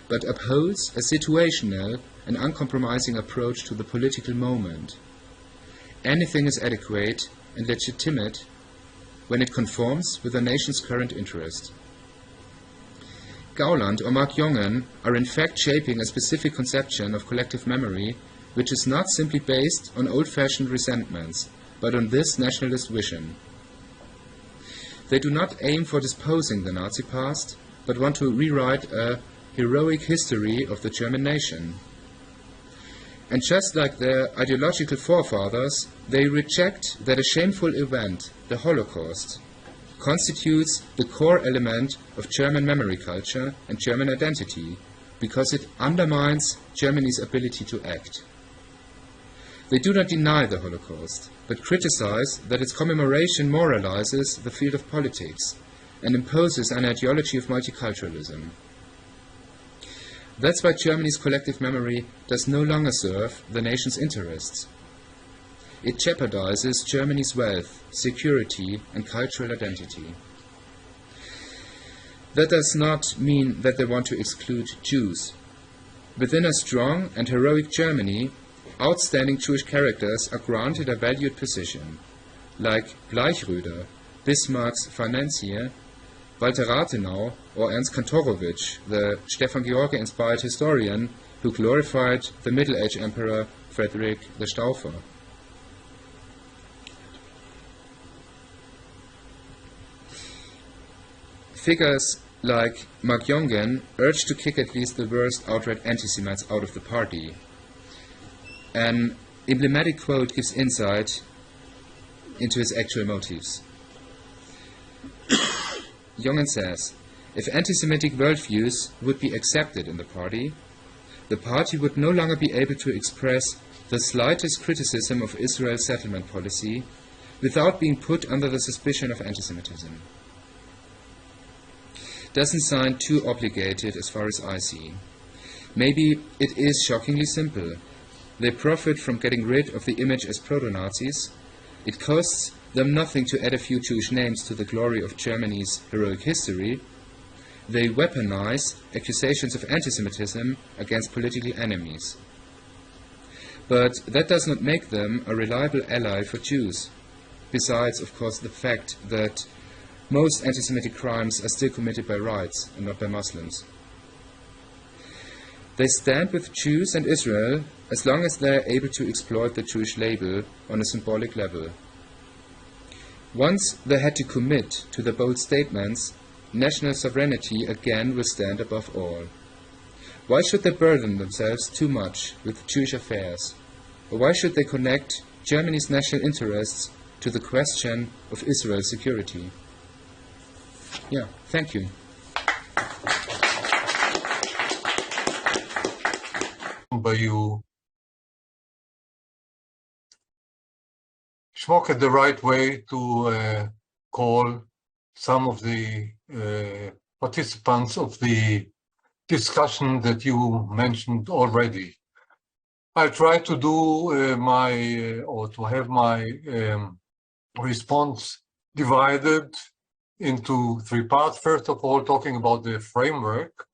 but upholds a situational and uncompromising approach to the political moment. Anything is adequate and legitimate when it conforms with the nation's current interest. Gauland or Mark Jongen are in fact shaping a specific conception of collective memory which is not simply based on old-fashioned resentments, but on this nationalist vision. They do not aim for disposing the Nazi past, but want to rewrite a heroic history of the German nation. And just like their ideological forefathers, they reject that a shameful event, the Holocaust, constitutes the core element of German memory culture and German identity, because it undermines Germany's ability to act. They do not deny the Holocaust, but criticize that its commemoration moralizes the field of politics and imposes an ideology of multiculturalism. That's why Germany's collective memory does no longer serve the nation's interests. It jeopardizes Germany's wealth, security, and cultural identity. That does not mean that they want to exclude Jews. Within a strong and heroic Germany, outstanding Jewish characters are granted a valued position, like Bleichröder, Bismarck's financier, Walter Rathenau, or Ernst Kantorowicz, the Stefan George-inspired historian who glorified the Middle Age Emperor Frederick the Stauffer. Figures like Mark Jongen urged to kick at least the worst outright anti-Semites out of the party. An emblematic quote gives insight into his actual motives. Jongen says, "If anti-Semitic worldviews would be accepted in the party would no longer be able to express the slightest criticism of Israel's settlement policy without being put under the suspicion of anti-Semitism." Doesn't sound too obligated as far as I see. Maybe it is shockingly simple. They profit from getting rid of the image as proto-Nazis. It costs them nothing to add a few Jewish names to the glory of Germany's heroic history. They weaponize accusations of anti-Semitism against political enemies. But that does not make them a reliable ally for Jews. Besides, of course, the fact that most anti-Semitic crimes are still committed by whites and not by Muslims. They stand with Jews and Israel as long as they are able to exploit the Jewish label on a symbolic level. Once they had to commit to the bold statements, national sovereignty again will stand above all. Why should they burden themselves too much with Jewish affairs? Or why should they connect Germany's national interests to the question of Israel's security? Yeah, thank you. You spoke it the right way to call some of the participants of the discussion that you mentioned already. I try to do to have my response divided into three parts. First of all, talking about the framework.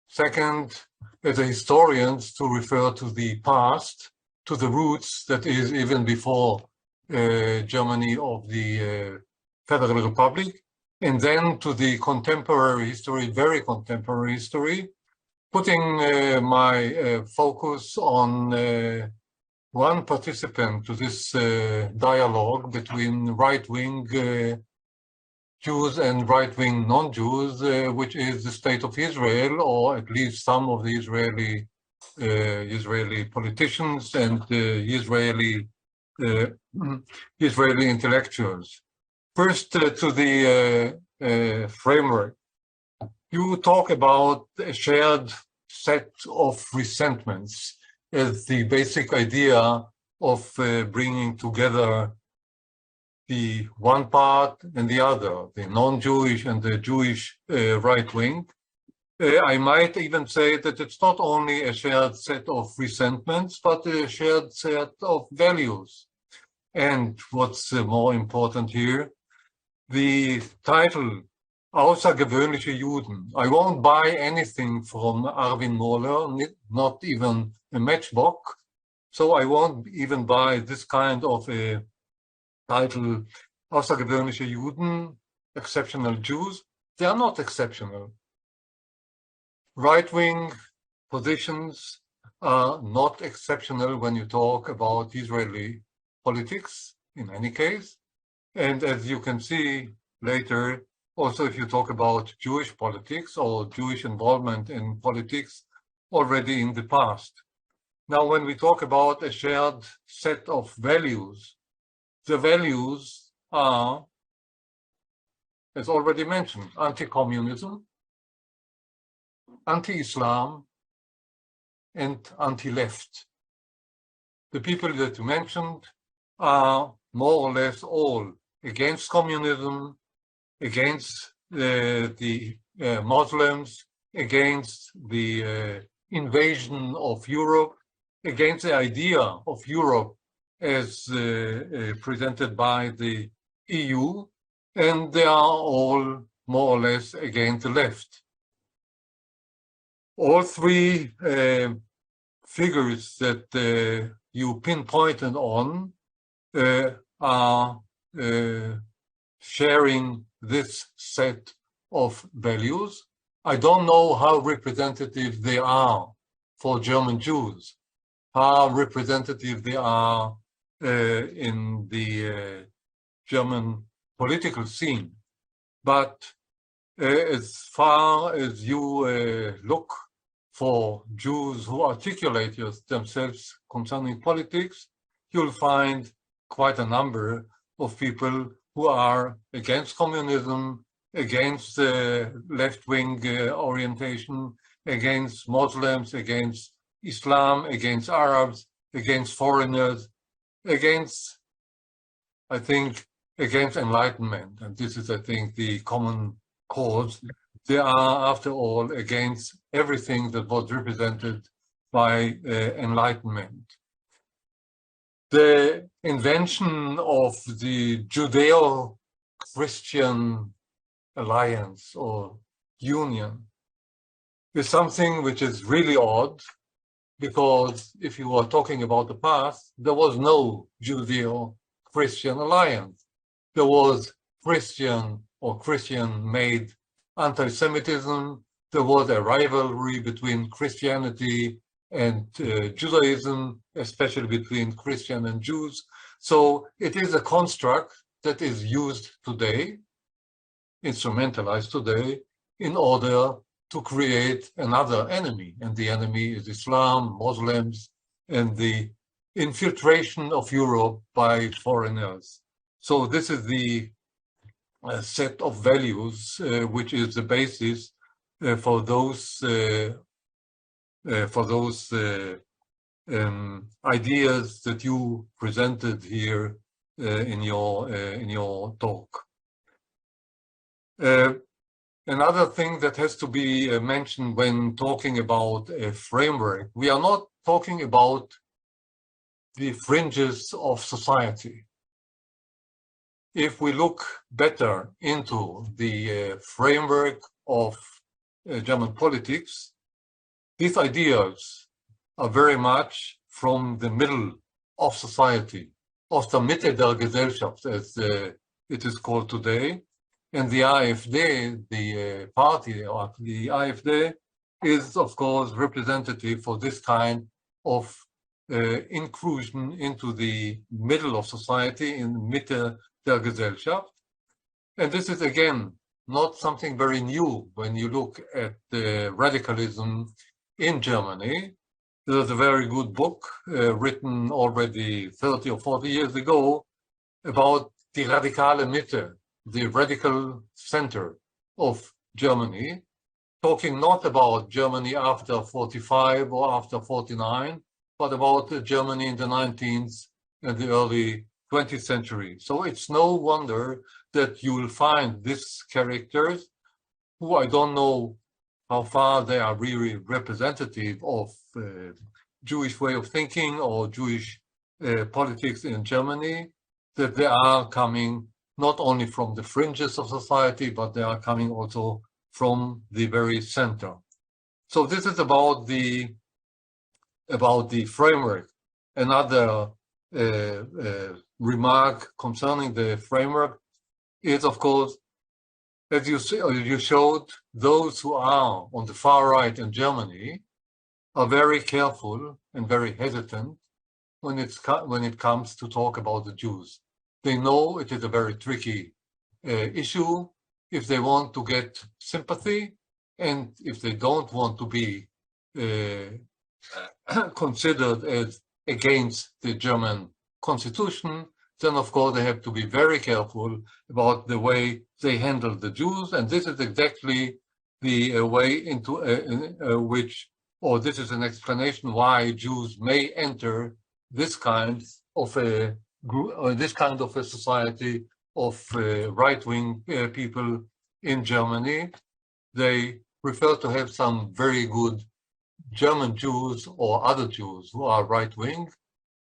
Second, as a historians, to refer to the past, to the roots that is even before Germany of the Federal Republic, and then to the contemporary history, very contemporary history, putting my focus on one participant to this dialogue between right-wing Jews and right-wing non-Jews, which is the state of Israel, or at least some of the Israeli politicians and Israeli intellectuals. First, to the framework. You talk about a shared set of resentments as the basic idea of bringing together the one part and the other, the non-Jewish and the Jewish right wing. I might even say that it's not only a shared set of resentments, but a shared set of values. And what's more important here, the title, Außergewöhnliche Juden. I won't buy anything from Arvin Mohler, not even a matchbox. So I won't even buy this kind of a title, Außergewöhnliche Juden, exceptional Jews. They are not exceptional. Right-wing positions are not exceptional when you talk about Israeli politics, in any case. And as you can see later, also if you talk about Jewish politics or Jewish involvement in politics already in the past. Now, when we talk about a shared set of values, the values are, as already mentioned, anti-communism, anti-Islam, and anti-left. The people that you mentioned are more or less all against communism, against the Muslims, against the invasion of Europe, against the idea of Europe as presented by the EU, and they are all more or less against the left. All three figures that you pinpointed on are sharing this set of values. I don't know how representative they are for German Jews, how representative they are in the German political scene. But as far as you look for Jews who articulate themselves concerning politics, you'll find quite a number of people who are against communism, against left-wing orientation, against Muslims, against Islam, against Arabs, against foreigners, against, I think, against enlightenment. And this is, I think, the common cause. They are, after all, against everything that was represented by enlightenment. The invention of the Judeo-Christian alliance or union is something which is really odd, because if you are talking about the past, there was no Judeo-Christian alliance. There was Christian or Christian-made anti-Semitism. There was a rivalry between Christianity and Judaism, especially between Christian and Jews. So it is a construct that is used today, instrumentalized today, in order to create another enemy. And the enemy is Islam, Muslims, and the infiltration of Europe by foreigners. So this is the set of values which is the basis for those ideas that you presented here in your talk. Another thing that has to be mentioned when talking about a framework, we are not talking about the fringes of society. If we look better into the framework of German politics, these ideas are very much from the middle of society, aus der Mitte der Gesellschaft, as it is called today. And the AfD, the party of the AfD, is of course representative for this kind of inclusion into the middle of society, in the Mitte der Gesellschaft. And this is again not something very new when you look at the radicalism in Germany. There's a very good book written already 30 or 40 years ago about die radikale Mitte, the radical center of Germany, talking not about Germany after 45 or after 49, but about Germany in the 19th and the early 20th century. So it's no wonder that you will find these characters, who I don't know how far they are really representative of Jewish way of thinking or Jewish politics in Germany, that they are coming not only from the fringes of society, but they are coming also from the very center. So this is about the framework. Another remark concerning the framework is, of course, as you showed, those who are on the far right in Germany are very careful and very hesitant when it comes to talk about the Jews. They know it is a very tricky issue if they want to get sympathy, and if they don't want to be considered as against the German constitution, then of course they have to be very careful about the way they handle the Jews. And this is exactly the way into this is an explanation why Jews may enter this kind of a society of right-wing people in Germany. They prefer to have some very good German Jews or other Jews who are right-wing,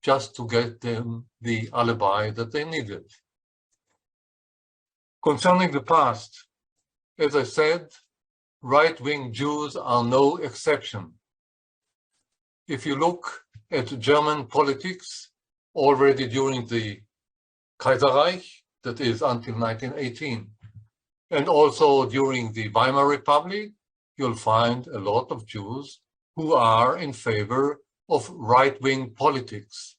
just to get them the alibi that they needed. Concerning the past, as I said, right-wing Jews are no exception. If you look at German politics already during the Kaiserreich, that is until 1918, and also during the Weimar Republic, you'll find a lot of Jews who are in favor of right-wing politics.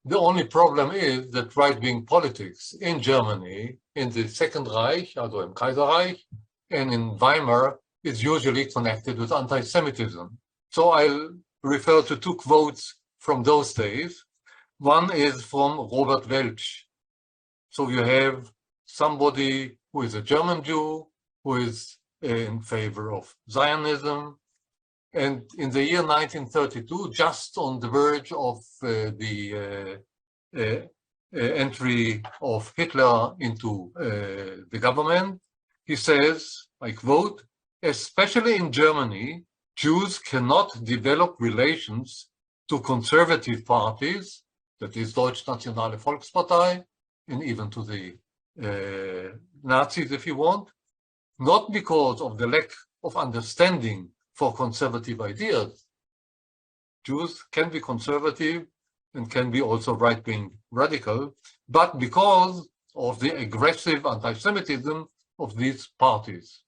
The only problem is that right-wing politics in Germany, in the Second Reich, also im Kaiserreich, and in Weimar, is usually connected with anti-Semitism. So I'll refer to two quotes from those days. One is from Robert Welch. So you have somebody who is a German Jew, who is in favor of Zionism. And in the year 1932, just on the verge of the entry of Hitler into the government, he says, I quote, especially in Germany, Jews cannot develop relations to conservative parties, that is Deutsch-Nationale Volkspartei, and even to the Nazis, if you want, not because of the lack of understanding for conservative ideas. Jews can be conservative and can be also right-wing radical, but because of the aggressive anti-Semitism of these parties.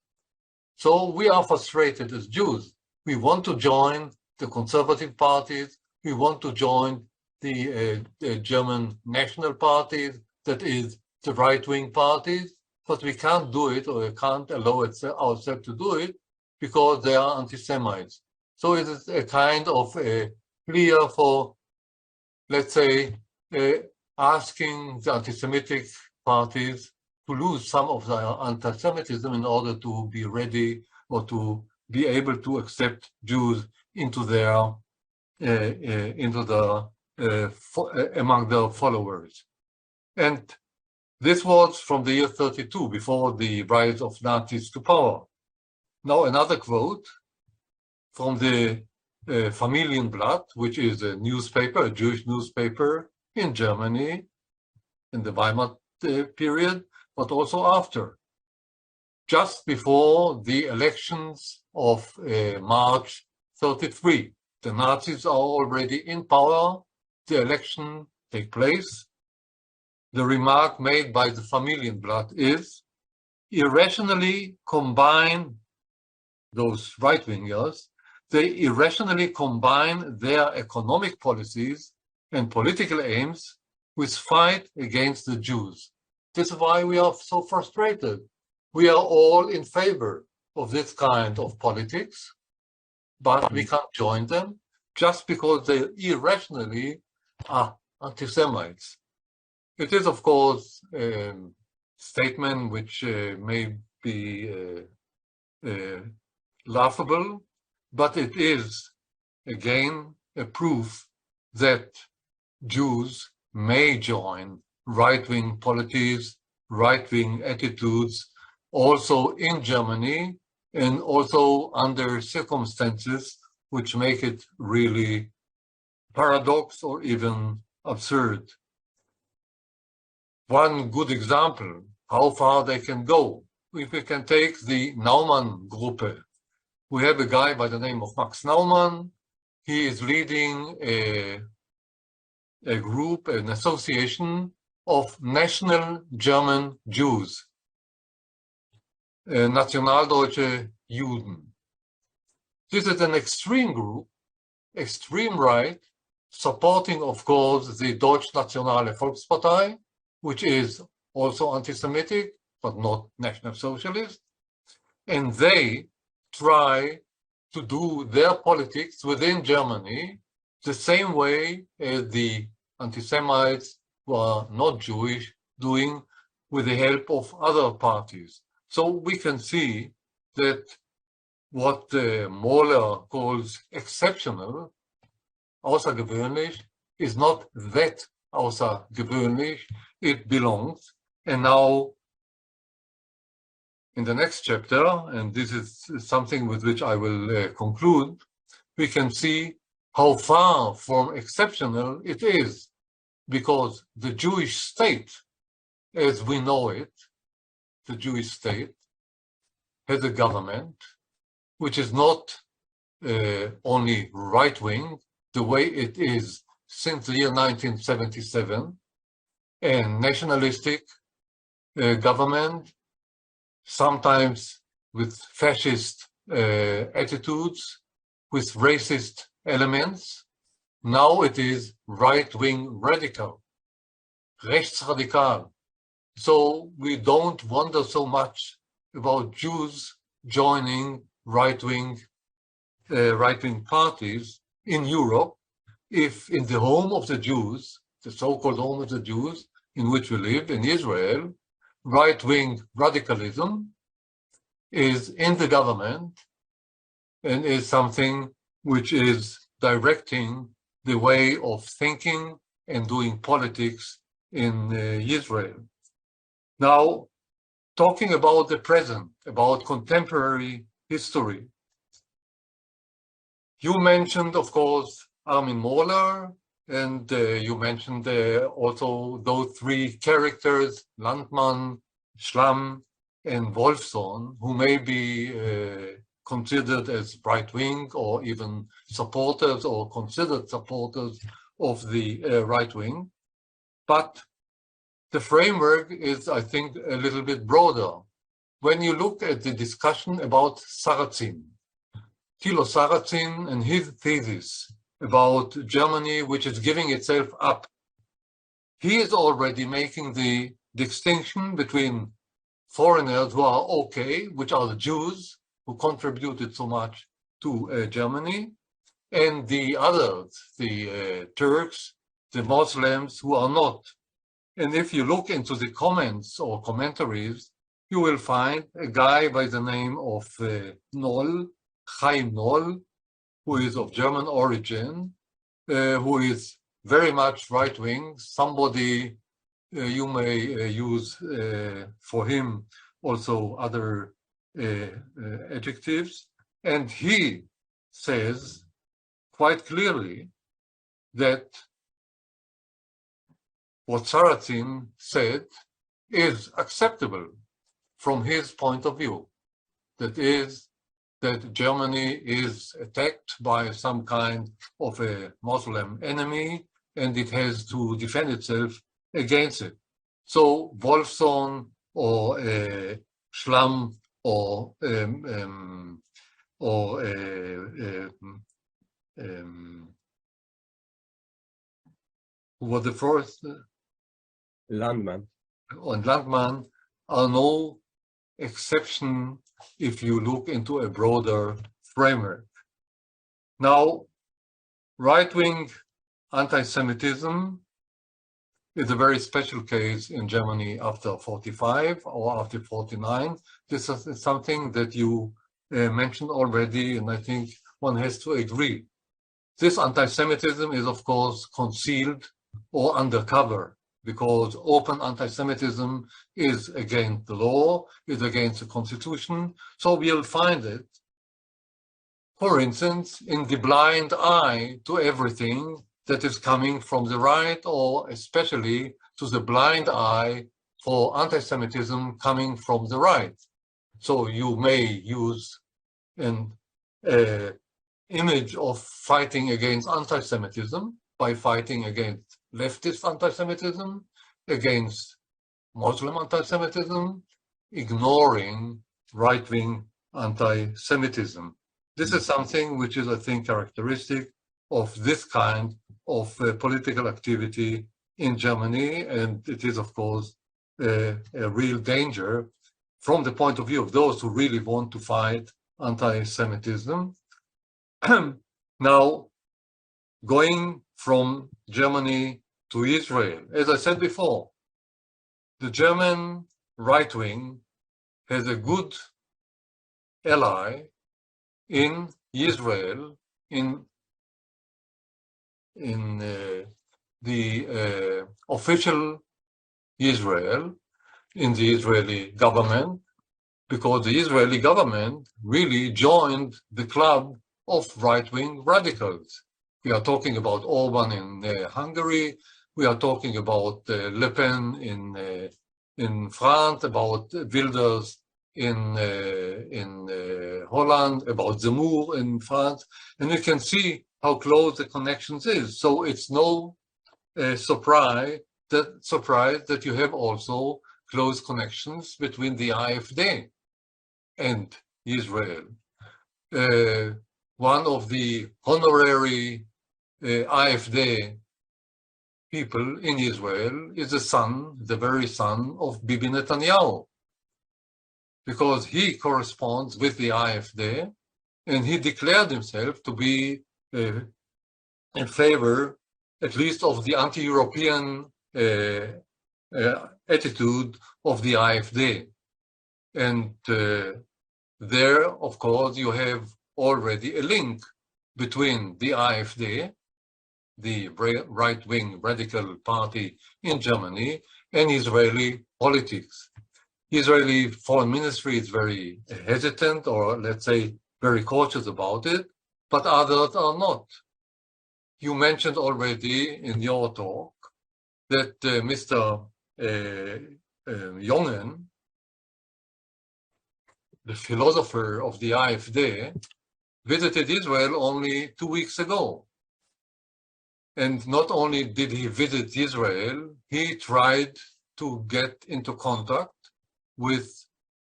So we are frustrated as Jews. We want to join the conservative parties. We want to join the German national parties, that is the right-wing parties, but we can't do it, or we can't allow ourselves to do it, because they are anti-Semites. So it is a kind of a plea for, let's say, asking the anti-Semitic parties to lose some of their anti-Semitism in order to be ready or to be able to accept Jews into their among their followers. And this was from the year 32, before the rise of Nazis to power. Now another quote from the Familienblatt, which is a newspaper, a Jewish newspaper in Germany in the Weimar period, but also after. Just before the elections of March 33, the Nazis are already in power, the election takes place. The remark made by the Familienblatt is, irrationally combine those right-wingers, they irrationally combine their economic policies and political aims with fight against the Jews. This is why we are so frustrated. We are all in favor of this kind of politics, but we can't join them just because they irrationally are anti-Semites. It is, of course, a statement which may be laughable, but it is, again, a proof that Jews may join right-wing polities, right-wing attitudes, also in Germany, and also under circumstances which make it really paradox or even absurd. One good example, how far they can go. If we can take the Naumann Gruppe, we have a guy by the name of Max Naumann. He is leading a group, an association of national German Jews, Nationaldeutsche Juden. This is an extreme group, extreme right, supporting, of course, the Deutsch-Nationale Volkspartei, which is also anti-Semitic, but not National Socialist. And they try to do their politics within Germany the same way as the anti-Semites who are not Jewish doing with the help of other parties. So we can see that what Mohler calls exceptional, außergewöhnlich, is not that außergewöhnlich, it belongs. And now, in the next chapter, and this is something with which I will conclude, we can see how far from exceptional it is, because the Jewish state, as we know it, the Jewish state, has a government which is not only right-wing, the way it is since the year 1977, and nationalistic government, sometimes with fascist attitudes, with racist elements. Now it is right-wing radical, rechtsradikal. So we don't wonder so much about Jews joining right-wing parties in Europe, if in the home of the Jews, the so-called home of the Jews in which we live, in Israel, right-wing radicalism is in the government and is something which is directing the way of thinking and doing politics in Israel. Now, talking about the present, about contemporary history, you mentioned, of course, Armin Mohler, and you mentioned also those three characters, Landmann, Schlamm, and Wolfson, who may be considered as right-wing or even supporters or considered supporters of the right-wing. But the framework is, I think, a little bit broader. When you look at the discussion about Sarrazin, Thilo Sarrazin and his thesis about Germany, which is giving itself up, he is already making the distinction between foreigners who are okay, which are the Jews who contributed so much to Germany, and the others, the Turks, the Muslims who are not. And if you look into the comments or commentaries, you will find a guy by the name of Noll, Chaim Noll, who is of German origin, who is very much right-wing, somebody you may use for him also other adjectives. And he says quite clearly that what Sarrazin said is acceptable from his point of view. That is, that Germany is attacked by some kind of a Muslim enemy and it has to defend itself against it. So Wolfson or Schlamm or who was the first? Landmann. And Landmann are no exception if you look into a broader framework. Now, right-wing anti-Semitism is a very special case in Germany after 45 or after 49. This is something that you mentioned already, and I think one has to agree. This anti-Semitism is, of course, concealed or undercover, because open anti-Semitism is against the law, is against the constitution. So we'll find it, for instance, in the blind eye to everything that is coming from the right, or especially to the blind eye for anti-Semitism coming from the right. So you may use an image of fighting against anti-Semitism by fighting against leftist anti-Semitism, against Muslim anti-Semitism, ignoring right-wing anti-Semitism. This is something which is, I think, characteristic of this kind of political activity in Germany, and it is, of course, a real danger from the point of view of those who really want to fight anti-Semitism. Now, going from Germany to Israel, as I said before, the German right wing has a good ally in Israel, in the official Israel, in the Israeli government, because the Israeli government really joined the club of right-wing radicals. We are talking about Orban in Hungary. We are talking about Le Pen in France, about Wilders in Holland, about Zemmour in France, and you can see how close the connections is. So it's no surprise that you have also close connections between the AfD and Israel. One of the honorary AfD people in Israel is the very son of Bibi Netanyahu, because he corresponds with the AfD, and he declared himself to be in favor, at least, of the anti-European attitude of the AfD. And there, of course, you have already a link between the AfD, the right-wing radical party in Germany, and Israeli politics. Israeli foreign ministry is very hesitant, or let's say very cautious about it, but others are not. You mentioned already in your talk that Mr. Jungen, the philosopher of the AfD, visited Israel only 2 weeks ago. And not only did he visit Israel, he tried to get into contact with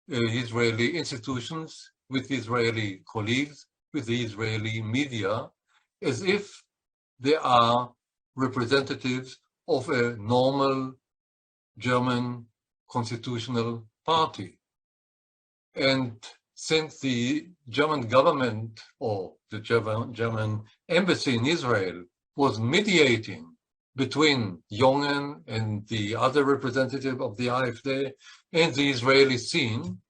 Israeli institutions, with Israeli colleagues, with the Israeli media, as if they are representatives of a normal German constitutional party. And since the German government or the German embassy in Israel was mediating between Jungen and the other representative of the AfD and the Israeli scene,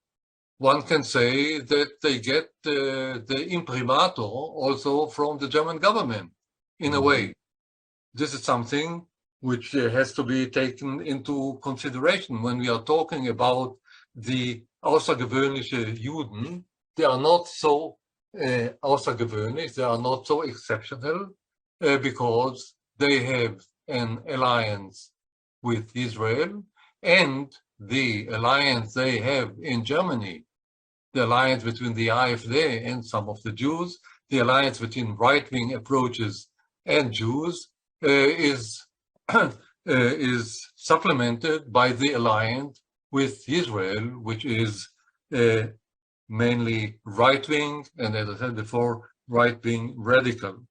one can say that they get the imprimatur also from the German government, in a way. This is something which has to be taken into consideration when we are talking about the außergewöhnliche Juden. They are not so außergewöhnlich, they are not so exceptional, because they have an alliance with Israel, and the alliance they have in Germany, the alliance between the AfD and some of the Jews, the alliance between right-wing approaches and Jews is supplemented by the alliance with Israel, which is mainly right-wing, and as I said before, right-wing radical.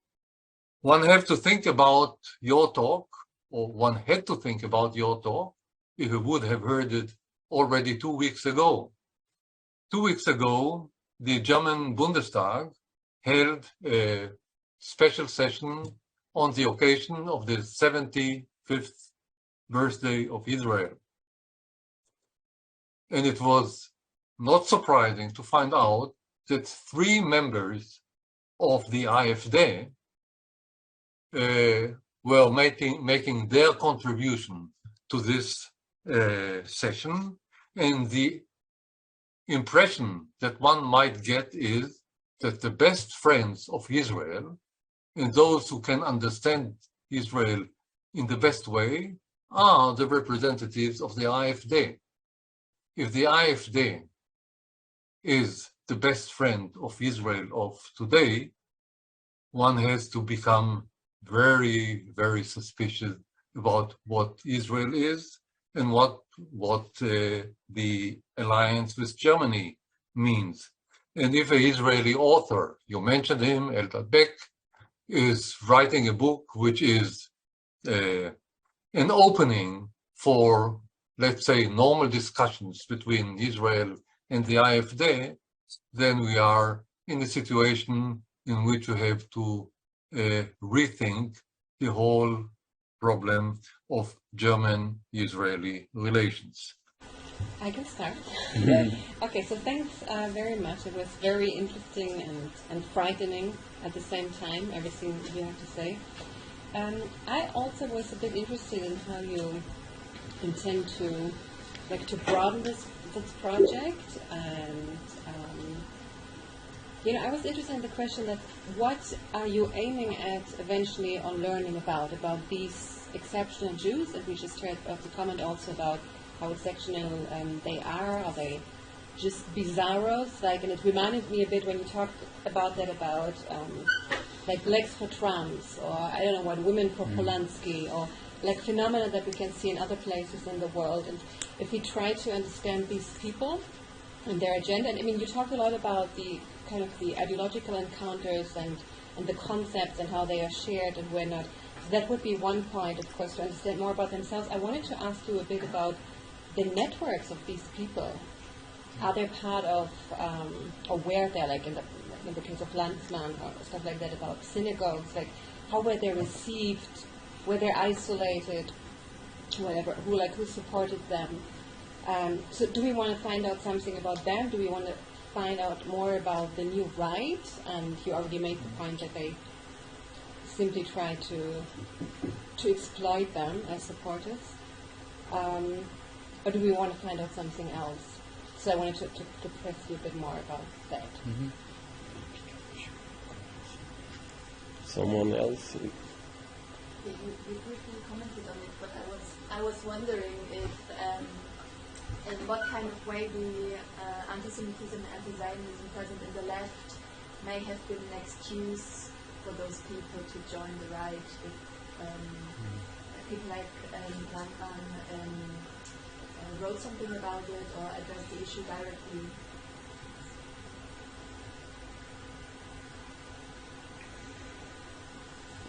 One have to think about your talk, or one had to think about your talk, if you would have heard it already 2 weeks ago. 2 weeks ago, the German Bundestag held a special session on the occasion of the 75th birthday of Israel. And it was not surprising to find out that 3 members of the AfD were making their contribution to this session, and the impression that one might get is that the best friends of Israel, and those who can understand Israel in the best way, are the representatives of the AfD. If the AfD is the best friend of Israel of today, one has to become very, very suspicious about what Israel is and what the alliance with Germany means. And if an Israeli author, you mentioned him, Eldad Beck, is writing a book which is an opening for, let's say, normal discussions between Israel and the AfD, then we are in a situation in which you have to rethink the whole problem of German-Israeli relations. I can start. Okay, so thanks very much. It was very interesting and frightening at the same time, everything you have to say. I also was a bit interested in how you intend to broaden this project, and I was interested in the question that what are you aiming at eventually on learning about these exceptional Jews, and we just heard of the comment also about how exceptional they are. Are they just bizarros, like, and it reminded me a bit when you talked about that about like legs for Trumps, or I don't know what, women for Polanski, or like phenomena that we can see in other places in the world. And if we try to understand these people and their agenda, and I mean, you talked a lot about the kind of the ideological encounters and the concepts and how they are shared and where not. So that would be one point, of course, to understand more about themselves. I wanted to ask you a bit about the networks of these people. Are they part of, or where they're, like in the case of Landsmann or stuff like that, about synagogues, like how were they received, were they isolated, whatever, who supported them? So do we want to find out something about them? Do we want to find out more about the new right? And you already made the point that they simply try to exploit them as supporters. Or do we want to find out something else? So I wanted to press you a bit more about that. Mm-hmm. Someone else? You briefly commented on it, but I was wondering if in what kind of way the anti-Semitism and anti-Zionism present in the left may have been an excuse for those people to join the right. If people like Landmann wrote something about it or addressed the issue directly.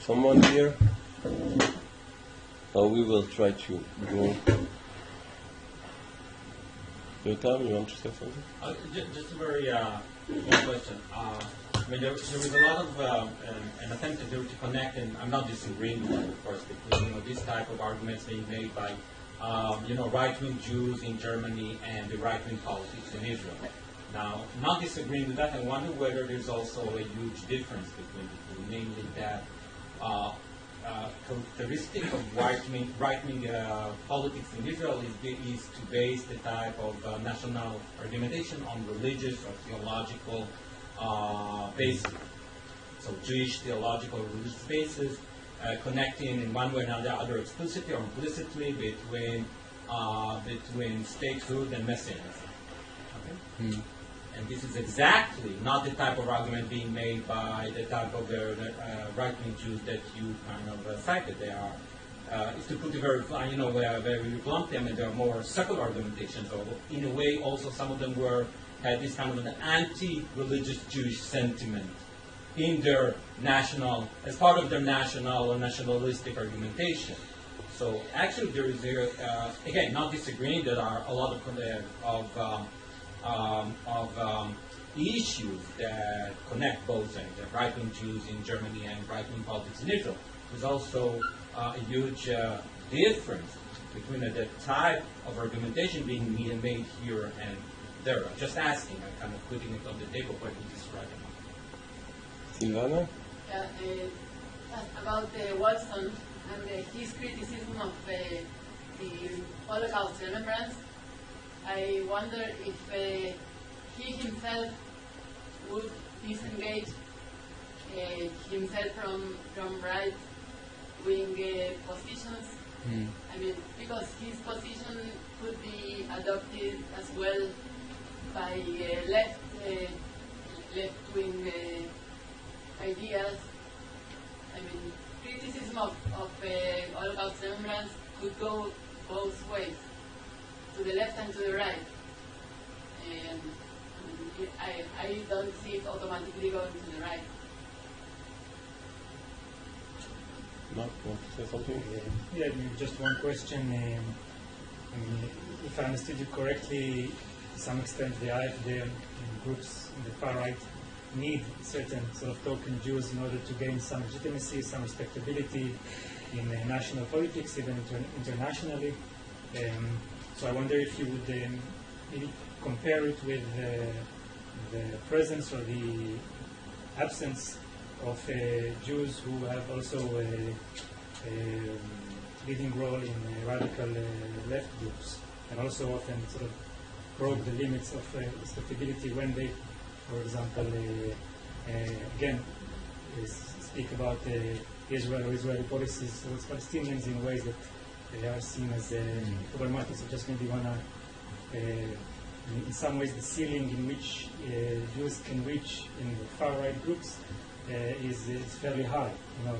Someone here? Or we will try to go. Yotam, you want to say something? Just a very one question. I mean, there was a lot of an attempt to connect, and I'm not disagreeing with that, of course, between this type of arguments being made by right-wing Jews in Germany and the right-wing politics in Israel. Now, not disagreeing with that, I wonder whether there's also a huge difference between the two, namely that characteristic of right-wing politics in Israel is to base the type of national argumentation on religious or theological basis. So Jewish theological religious basis, connecting in one way or another, either explicitly or implicitly, between statehood and messianism. Okay? Mm. And this is exactly not the type of argument being made by the type of right-wing Jews that you kind of cited. They are, is to put it very bluntly, I mean, they are more secular argumentations. So in a way, also some of them had this kind of an anti-religious Jewish sentiment in their as part of their national or nationalistic argumentation. So actually, there is again, not disagreeing, there are a lot of issues that connect both ends, the right-wing Jews in Germany and right-wing politics in Israel. There's also a huge difference between the type of argumentation being made here and there. I'm just asking, I'm kind of putting it on the table when you describe it. Silvana? About Watson and his criticism of the Holocaust remembrance, I wonder if he himself would disengage himself from right-wing positions. Mm. I mean, because his position could be adopted as well by left-wing ideas. I mean, criticism of Holocaust remembrance could go both ways, to the left and to the right. And I don't see it automatically going to the right. Mark, want to say something? Yeah, just one question. I mean, if I understood you correctly, to some extent the AfD and groups in the far right need certain sort of token Jews in order to gain some legitimacy, some respectability in national politics, even internationally. So I wonder if you would maybe compare it with the presence or the absence of Jews who have also a leading role in radical left groups, and also often sort of probe the limits of respectability when they, for example, again, speak about Israel or Israeli policies towards Palestinians in ways that they are seen as problematic. So just maybe want to in some ways the ceiling in which Jews can reach in the far-right groups is fairly high. You know,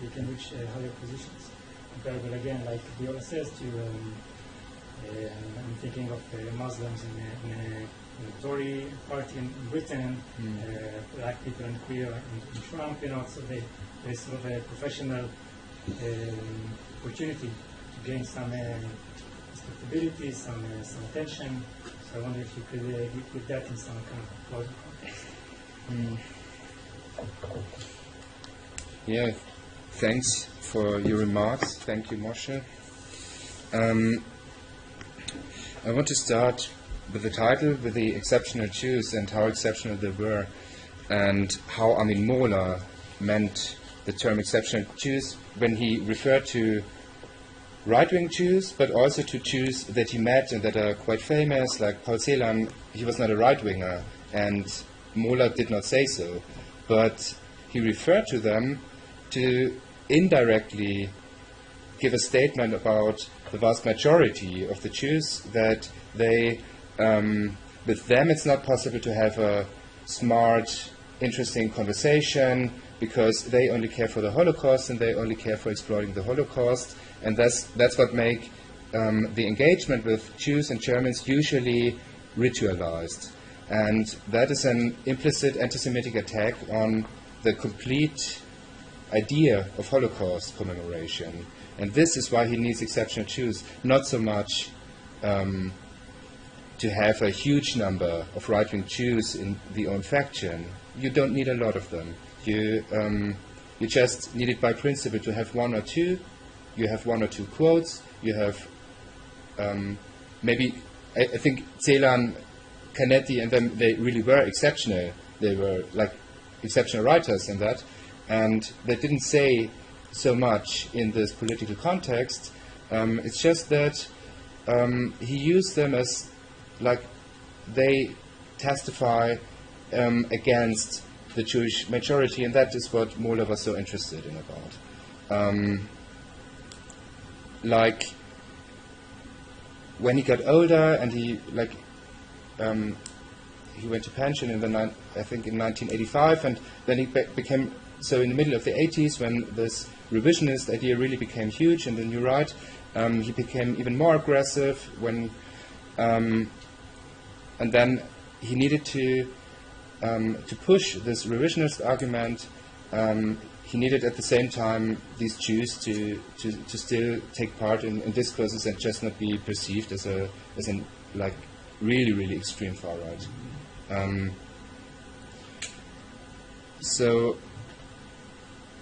they can reach higher positions. Comparable again, like Viola says, to I'm thinking of Muslims in a Tory party in Britain, black people and queer in Trump. You know, so there's sort of a professional opportunity to gain some respectability, some attention. So I wonder if you could put that in some kind of closer context. Yeah, thanks for your remarks. Thank you, Moshe. I want to start with the title, with the exceptional Jews and how exceptional they were, and how Armin Mohler meant the term exceptional Jews when he referred to right-wing Jews, but also to Jews that he met and that are quite famous, like Paul Celan. He was not a right-winger, and Mohler did not say so, but he referred to them to indirectly give a statement about the vast majority of the Jews, that they, with them it's not possible to have a smart, interesting conversation because they only care for the Holocaust and they only care for exploiting the Holocaust, and that's what make the engagement with Jews and Germans usually ritualized. And that is an implicit anti-Semitic attack on the complete idea of Holocaust commemoration. And this is why he needs exceptional Jews, not so much to have a huge number of right-wing Jews in the own faction. You don't need a lot of them. You just need it by principle to have one or two. You have one or two quotes. You have maybe, I think Celan, Canetti, and them, they really were exceptional. They were like exceptional writers in that. And they didn't say so much in this political context. It's just that he used them as like they testify against the Jewish majority, and that is what Mohler was so interested in about. Like when he got older and he went to pension I think in 1985, and then he became so in the middle of the 80s, when this revisionist idea really became huge in the New Right, he became even more aggressive when, and then he needed to push this revisionist argument. He needed at the same time these Jews to still take part in discourses and just not be perceived as an like really extreme far right. So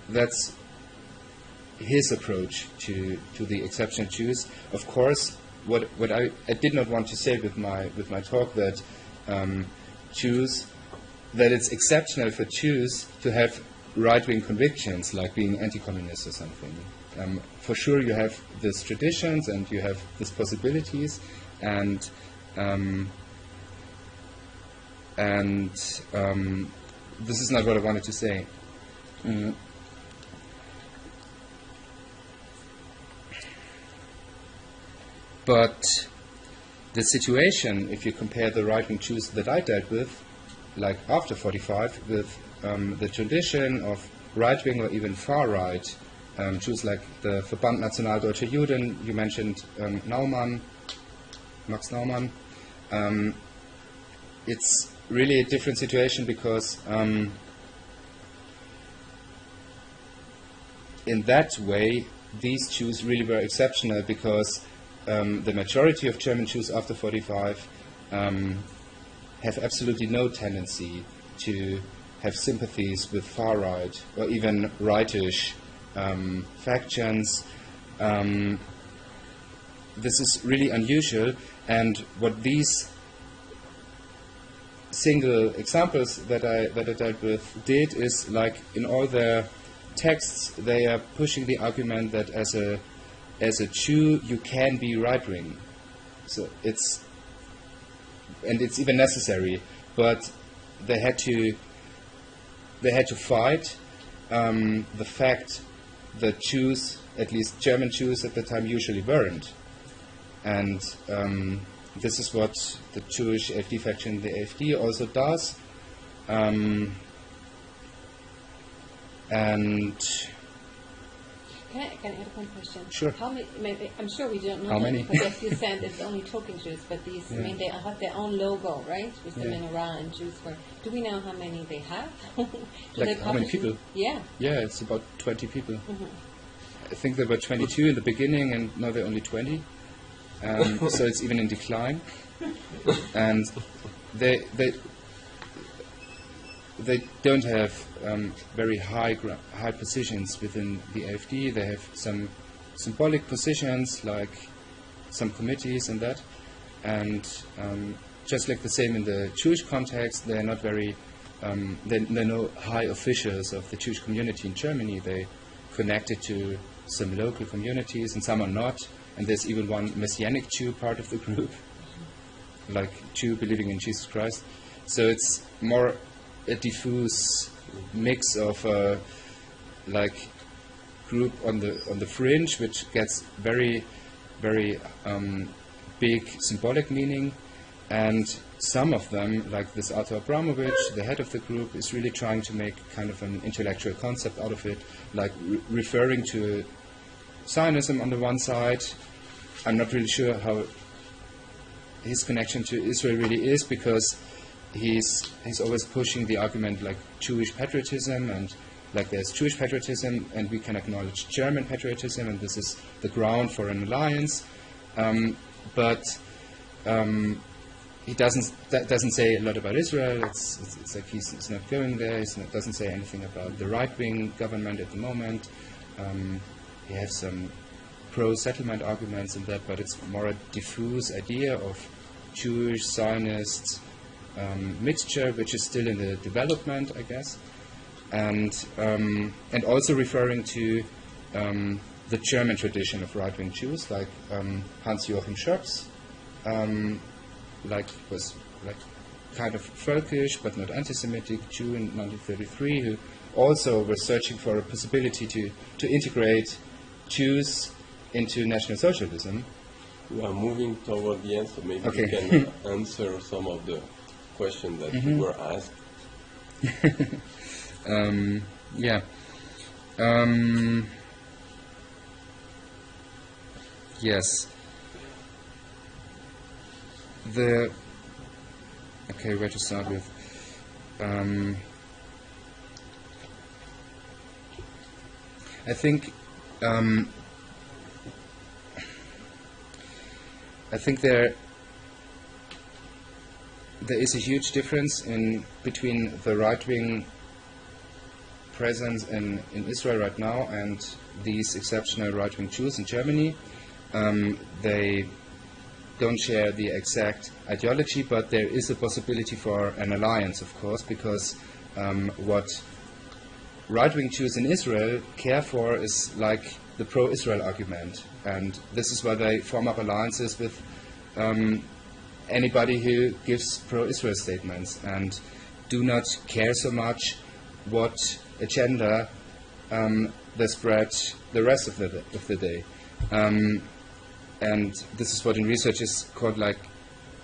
that's his approach to the exceptional Jews. Of course, what I did not want to say with my talk that Jews, that it's exceptional for Jews to have right-wing convictions, like being anti-communist or something. For sure, you have these traditions and you have these possibilities, and this is not what I wanted to say. But the situation, if you compare the right-wing Jews that I dealt with, like after 45, with the tradition of right-wing or even far-right Jews like the Verband National Deutsche Juden, you mentioned Max Naumann, it's really a different situation because in that way these Jews really were exceptional, because the majority of German Jews after 45 have absolutely no tendency to have sympathies with far-right or even rightish factions. This is really unusual, and what these single examples that I dealt with did is, like in all their texts, they are pushing the argument that as a Jew you can be right-wing. So it's even necessary, but they had to fight the fact that Jews, at least German Jews at the time, usually weren't. And this is what the Jewish AfD faction, the AfD, also does. And Can I add one question? Sure. How many? I'm sure we don't know. How many? Because as you said, it's only token Jews, but these, I mean, they have their own logo, right? With the menorah and Jews. Do we know how many they have? Like how many people? Yeah. Yeah, it's about 20 people. I think there were 22 in the beginning, and now there are only 20. So it's even in decline. And they don't have very high positions within the AfD. They have some symbolic positions, like some committees and that. And just like the same in the Jewish context, they're not very, they're no high officials of the Jewish community in Germany. They connected to some local communities, and some are not. And there's even one Messianic Jew part of the group, like Jew believing in Jesus Christ. So it's more a diffuse mix of like group on the fringe, which gets very big symbolic meaning, and some of them, like this Arthur Abramovich, the head of the group, is really trying to make kind of an intellectual concept out of it, like referring to Zionism on the one side. I'm not really sure how his connection to Israel really is, because he's always pushing the argument like Jewish patriotism, and like there's Jewish patriotism and we can acknowledge German patriotism, and this is the ground for an alliance. But he doesn't say a lot about Israel. It's like he's not going there. Doesn't say anything about the right-wing government at the moment. He has some pro-settlement arguments and that, but it's more a diffuse idea of Jewish Zionist mixture, which is still in the development, I guess, and also referring to the German tradition of right-wing Jews, like Hans-Joachim Schoeps, was kind of Völkisch but not anti-Semitic Jew in 1933, who also was searching for a possibility to integrate Jews into National Socialism. We are moving toward the end, so maybe Okay. you can answer some of the questions that you were asked. Yeah. Yes. Okay, where to start with? I think there is a huge difference between the right-wing presence in Israel right now and these exceptional right-wing Jews in Germany. They don't share the exact ideology, but there is a possibility for an alliance, of course, because what right-wing Jews in Israel care for is like the pro-Israel argument, and this is why they form up alliances with anybody who gives pro-Israel statements, and do not care so much what agenda they spread the rest of the day. And this is what in research is called, like,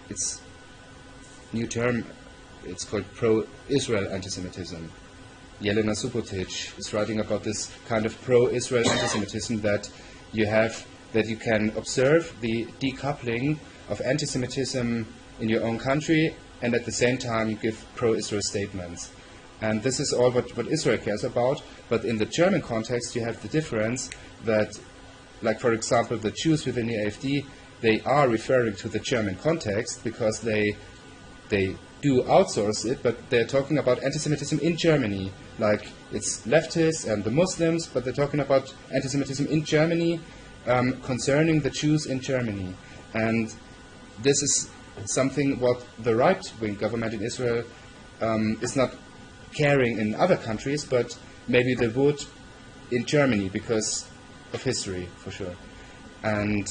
it's new term, it's called pro-Israel anti-Semitism. Jelena Subotic is writing about this kind of pro-Israel anti-Semitism that you can observe the decoupling of anti-Semitism in your own country, and at the same time you give pro-Israel statements. And this is all what Israel cares about, but in the German context you have the difference that, like, for example, the Jews within the AfD, they are referring to the German context because they do outsource it, but they're talking about anti-Semitism in Germany. Like, it's leftists and the Muslims, but they're talking about anti-Semitism in Germany concerning the Jews in Germany. And this is something what the right-wing government in Israel is not caring in other countries, but maybe they would in Germany because of history, for sure. And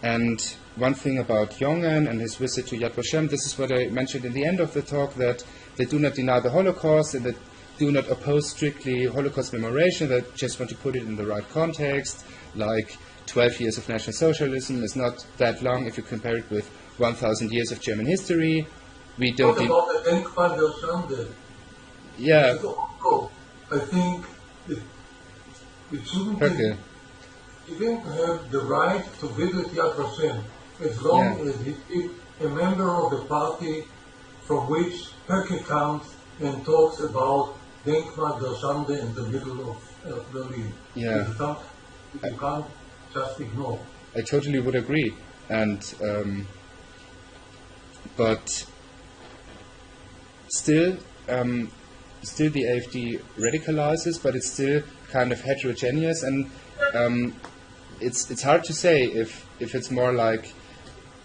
and one thing about Jongen and his visit to Yad Vashem, this is what I mentioned in the end of the talk, that they do not deny the Holocaust and that do not oppose strictly Holocaust commemoration, they just want to put it in the right context, like 12 years of National Socialism is not that long if you compare it with 1,000 years of German history. We don't. What about the Denkmal der Schande? Yeah. Also, I think it shouldn't Okay. be. He didn't have the right to visit Yad Vashem as long as he is a member of the party from which Höcke comes and talks about Denkmal der Schande in the middle of Berlin. Yeah. It's something you can't just ignore. I totally would agree, and but still, the AfD radicalizes, but it's still kind of heterogeneous, and it's hard to say if it's more like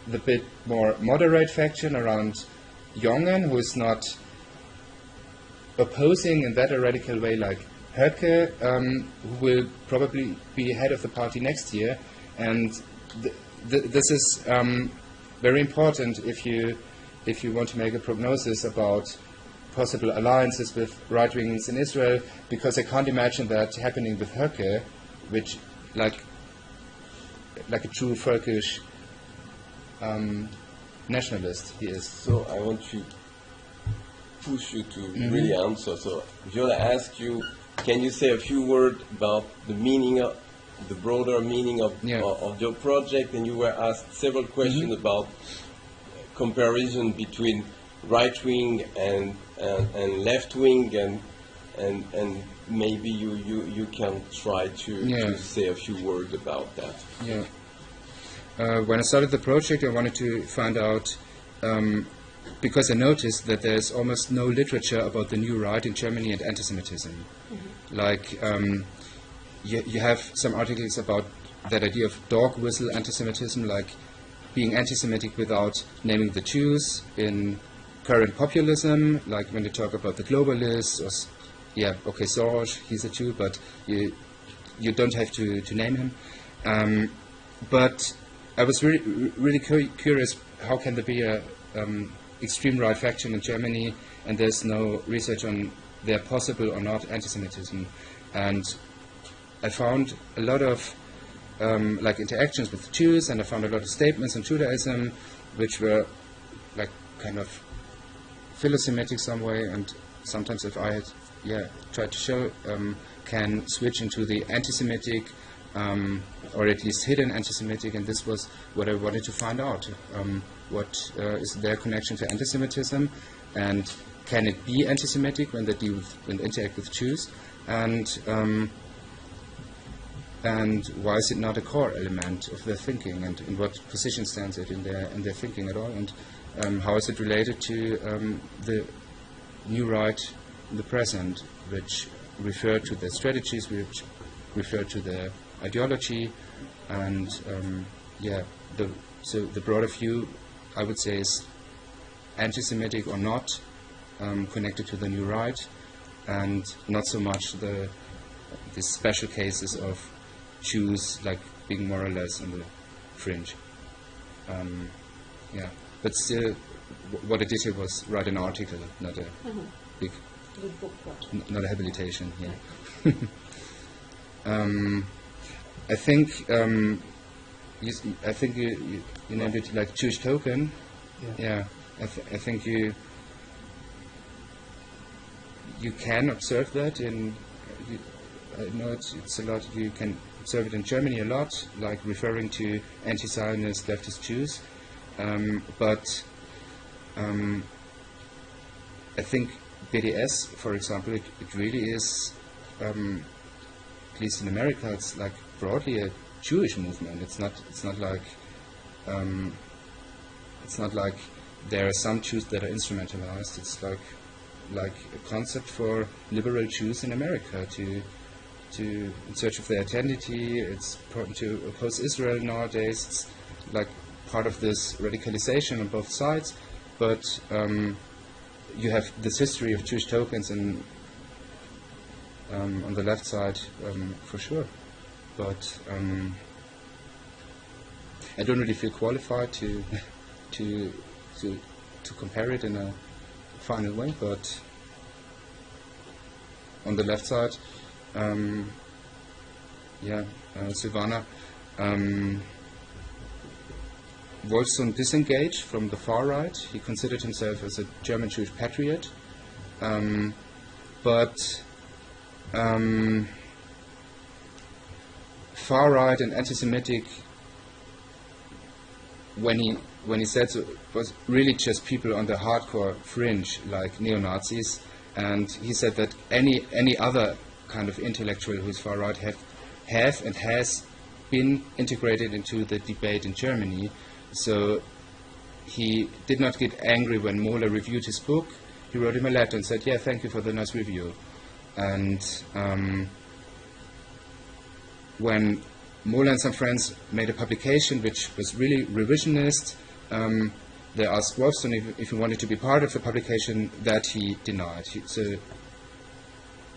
the bit more moderate faction around Jongen, who is not opposing in that a radical way like Höcke, who will probably be head of the party next year, and this is very important if you want to make a prognosis about possible alliances with right wings in Israel, because I can't imagine that happening with Höcke, which like a true Völkisch nationalist he is. So I want to push you to really answer. So Viola asked you, can you say a few words about the meaning of the broader meaning of your project? And you were asked several questions about comparison between right wing and left wing, and maybe you can try to say a few words about that. Yeah. When I started the project, I wanted to find out, because I noticed that there's almost no literature about the new right in Germany and anti-Semitism. Like, you have some articles about that idea of dog whistle anti-Semitism, like being anti-Semitic without naming the Jews in current populism, like when they talk about the globalists, or Soros, he's a Jew, but you don't have to name him. But I was really curious, how can there be a extreme right faction in Germany and there's no research on their possible or not anti-Semitism? And I found a lot of like interactions with Jews, and I found a lot of statements on Judaism which were like kind of philo-Semitic some way, and sometimes if I had tried to show can switch into the anti-Semitic or at least hidden anti-Semitic, and this was what I wanted to find out. What is their connection to anti-Semitism, and can it be anti-Semitic when they deal with, when they interact with Jews, and why is it not a core element of their thinking, and in what position stands it in their thinking at all, and how is it related to the new right in the present, which refer to their strategies, which refer to their ideology, and so the broader view, I would say, is anti-Semitic or not, connected to the new right, and not so much the special cases of Jews like being more or less on the fringe. But still, what I did here was write an article, not a big, not a habilitation. Yeah. I think you named it like Jewish token. Yeah. I think you can observe that in. I know it's a lot. You can observe it in Germany a lot, like referring to anti-Zionist leftist Jews. But I think BDS, for example, it really is, at least in America, it's like broadly a Jewish movement. It's not like there are some Jews that are instrumentalized. It's like a concept for liberal Jews in America to in search of their identity. It's important to oppose Israel nowadays. It's like part of this radicalization on both sides, but you have this history of Jewish tokens on the left side, for sure. But I don't really feel qualified to compare it in a final way. But on the left side, Silvana Wolfson disengaged from the far right. He considered himself as a German Jewish patriot, but far right and anti-Semitic, when he said so, was really just people on the hardcore fringe, like neo-Nazis, and he said that any other kind of intellectual who's far right have and has been integrated into the debate in Germany. So he did not get angry when Mohler reviewed his book. He wrote him a letter and said, "Yeah, thank you for the nice review." And when Mohler and some friends made a publication which was really revisionist, they asked Wolfson if he wanted to be part of the publication. That he denied.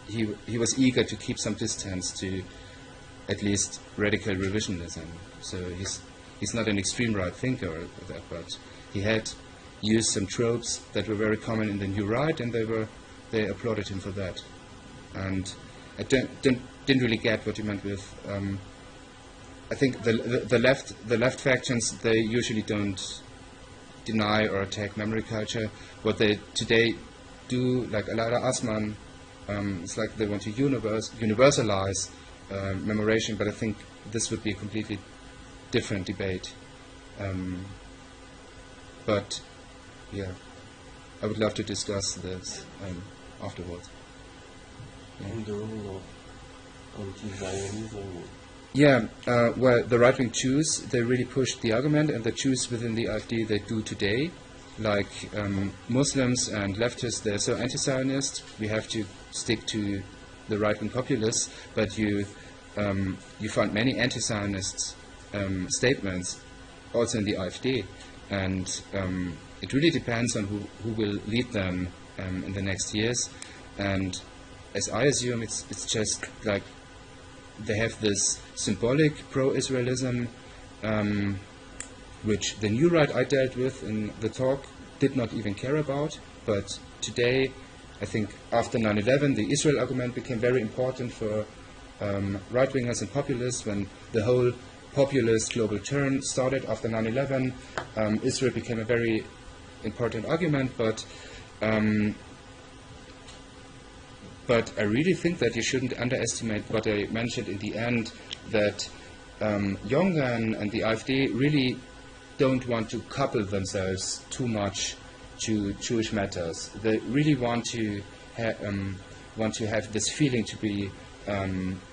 He was eager to keep some distance to at least radical revisionism. So he's not an extreme right thinker, but he had used some tropes that were very common in the New Right, and they applauded him for that. And I didn't really get what you meant with. I think the left factions, they usually don't deny or attack memory culture. What they today do, like Alada Asman, it's like they want to universalize memoration, but I think this would be a completely different debate. But yeah, I would love to discuss this afterwards. And the role of anti-Zionism. Yeah, well, the right-wing Jews, they really pushed the argument, and the Jews within the AfD, they do today. Like Muslims and leftists, they're so anti-Zionist, we have to stick to the right-wing populists, but you find many anti-Zionist statements also in the AfD, and it really depends on who will lead them in the next years. And as I assume, it's just like they have this symbolic pro-Israelism, which the new right I dealt with in the talk did not even care about. But today, I think after 9/11, the Israel argument became very important for right-wingers and populists. When the whole populist global turn started after 9/11, Israel became a very important argument. But I really think that you shouldn't underestimate what I mentioned in the end, that Jongen and the AfD really don't want to couple themselves too much to Jewish matters. They really want to have this feeling to be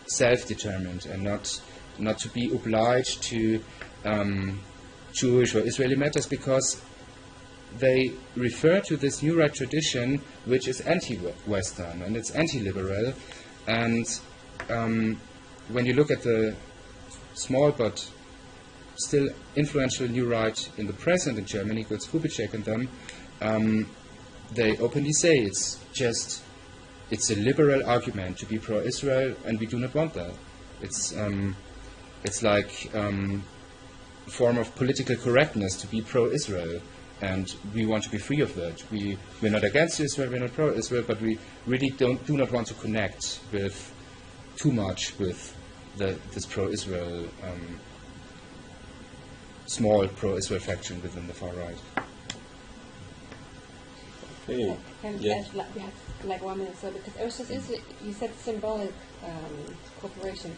self-determined and not to be obliged to Jewish or Israeli matters, because they refer to this new right tradition which is anti-Western and it's anti-liberal. And when you look at the small but still influential new right in the present in Germany, Götz Kubitschek and them, they openly say it's a liberal argument to be pro-Israel, and we do not want that. It's like a form of political correctness to be pro-Israel. And we want to be free of that. We're not against Israel, we're not pro-Israel, but we really do not want to connect with too much with this pro-Israel, small pro-Israel faction within the far right. Okay. Can Yeah. we have like 1 minute, so because it was just you said symbolic cooperation.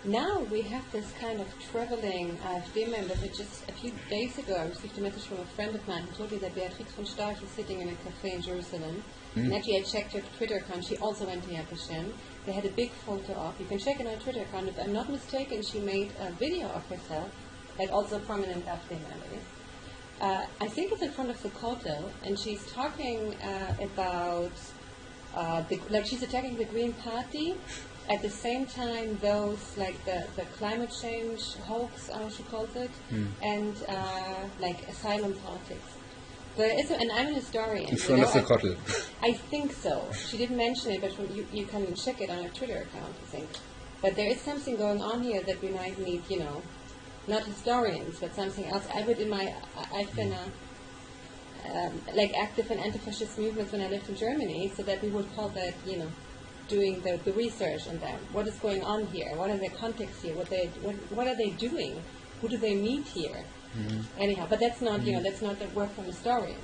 Now we have this kind of traveling AfD member. But just a few days ago, I received a message from a friend of mine who told me that Beatrix von Storch is sitting in a cafe in Jerusalem. And actually, I checked her Twitter account. She also went to Yad Vashem. They had a big photo of. You can check in her Twitter account. If I'm not mistaken, she made a video of herself, and also prominent AfD members. I think it's in front of the Kotel, and she's talking about she's attacking the Green Party. At the same time, those like the climate change hoax, she calls it, and like asylum politics. And I'm an historian. In front of the Kotel. I think so. She didn't mention it, but you can check it on her Twitter account, I think. But there is something going on here that we might need, not historians, but something else. I've been active in anti-fascist movements when I lived in Germany, so that we would call that, doing the research on them. What is going on here? What are their contexts here? What are they doing? Who do they meet here? Anyhow, but that's not that's not the work from a historian.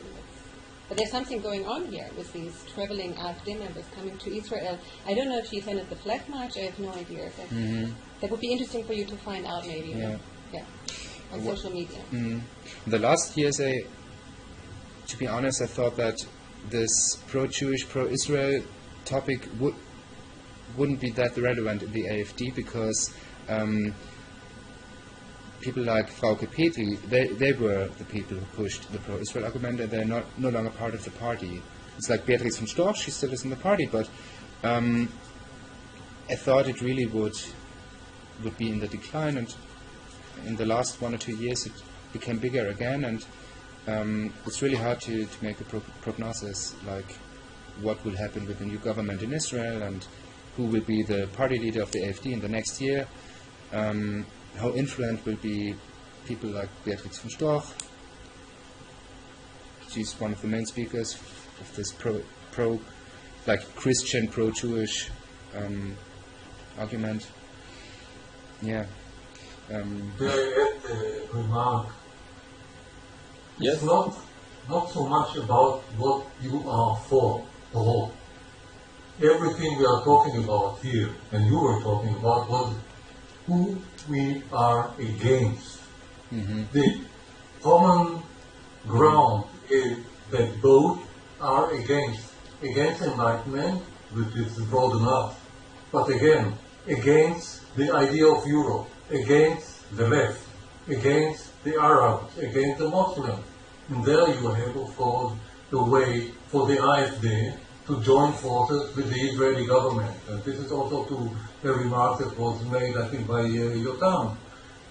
But there's something going on here with these traveling AfD members coming to Israel. I don't know if she attended the flag march. I have no idea. That would be interesting for you to find out, maybe. Yeah. On social media. The last years, to be honest, I thought that this pro-Jewish, pro-Israel topic wouldn't be that relevant in the AfD because people like Frauke Petri, they were the people who pushed the pro-Israel argument, and they're no longer part of the party. It's like Beatrix von Storch, she still is in the party, but I thought it really would be in the decline, and in the last 1 or 2 years it became bigger again, and it's really hard to make a prognosis, like what will happen with the new government in Israel, and who will be the party leader of the AfD in the next year. How influent will be people like Beatrix von Storch. She's one of the main speakers of this like Christian pro-Jewish argument. Yeah. May I add a remark? Yes. It's not so much about what you are for or all. Everything we are talking about here, and you were talking about, was who we are against. The common ground is that both are against enlightenment, which is broad enough, but again, against the idea of Europe, against the left, against the Arabs, against the Muslims. And there you have, of course, the way for the AfD to join forces with the Israeli government. And this is also to a remark that was made, I think, by Yotam.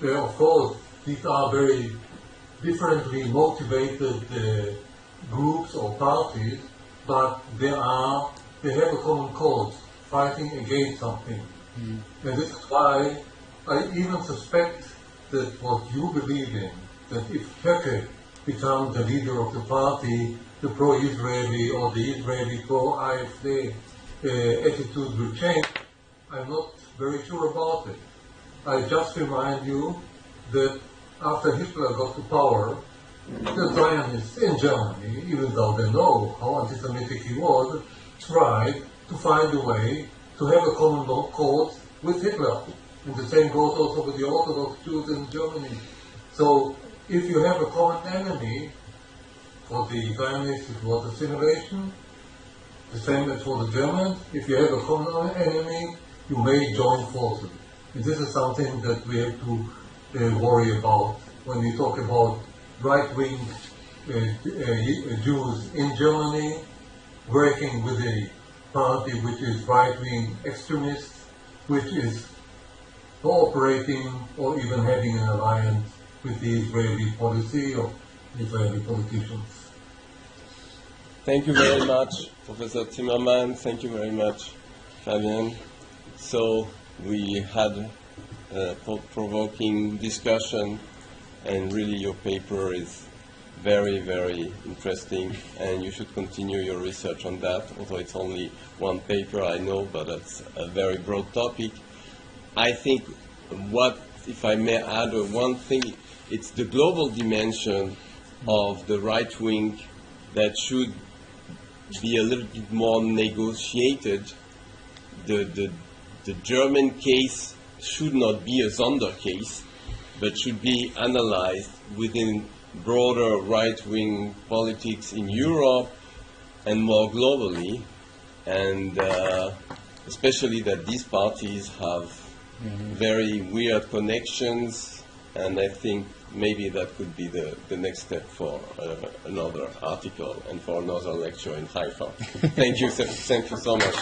Of course, these are very differently motivated groups or parties, but they have a common cause, fighting against something. And this is why I even suspect that what you believe in, that if Turkey becomes the leader of the party, the pro-Israeli or the Israeli pro-AfD attitude will change. I'm not very sure about it. I just remind you that after Hitler got to power, the Zionists in Germany, even though they know how anti-Semitic he was, tried to find a way to have a common cause with Hitler. And the same goes also with the Orthodox Jews in Germany. So if you have a common enemy, for the Zionists it was assimilation, the same as for the Germans. If you have a common enemy, you may join forces. And this is something that we have to worry about when we talk about right-wing Jews in Germany working with a party which is right-wing extremist, which is cooperating or even having an alliance with the Israeli policy or Israeli politicians. Thank you very much, Professor Zimmermann. Thank you very much, Fabian. So we had a thought-provoking discussion, and really your paper is very, very interesting, and you should continue your research on that, although it's only one paper, I know, but it's a very broad topic. I think if I may add one thing, it's the global dimension of the right wing that should be a little bit more negotiated. The German case should not be a Sonder case, but should be analyzed within broader right-wing politics in Europe and more globally, and especially that these parties have very weird connections, and I think maybe that could be the next step for another article and for another lecture in Haifa. Thank you so much.